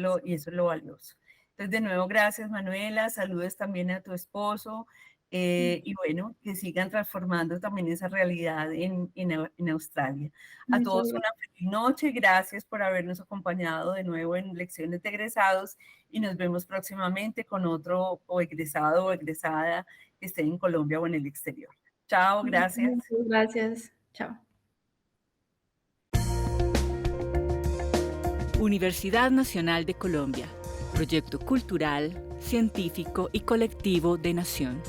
lo valioso. Entonces, de nuevo, gracias, Manuela. Saludos también a tu esposo, y bueno, que sigan transformando también esa realidad en Australia. A todos una feliz noche. Gracias por habernos acompañado de nuevo en Lecciones de Egresados, y nos vemos próximamente con otro o egresado o egresada que esté en Colombia o en el exterior. Chao, gracias. Gracias, chao. Universidad Nacional de Colombia, proyecto cultural, científico y colectivo de Nación.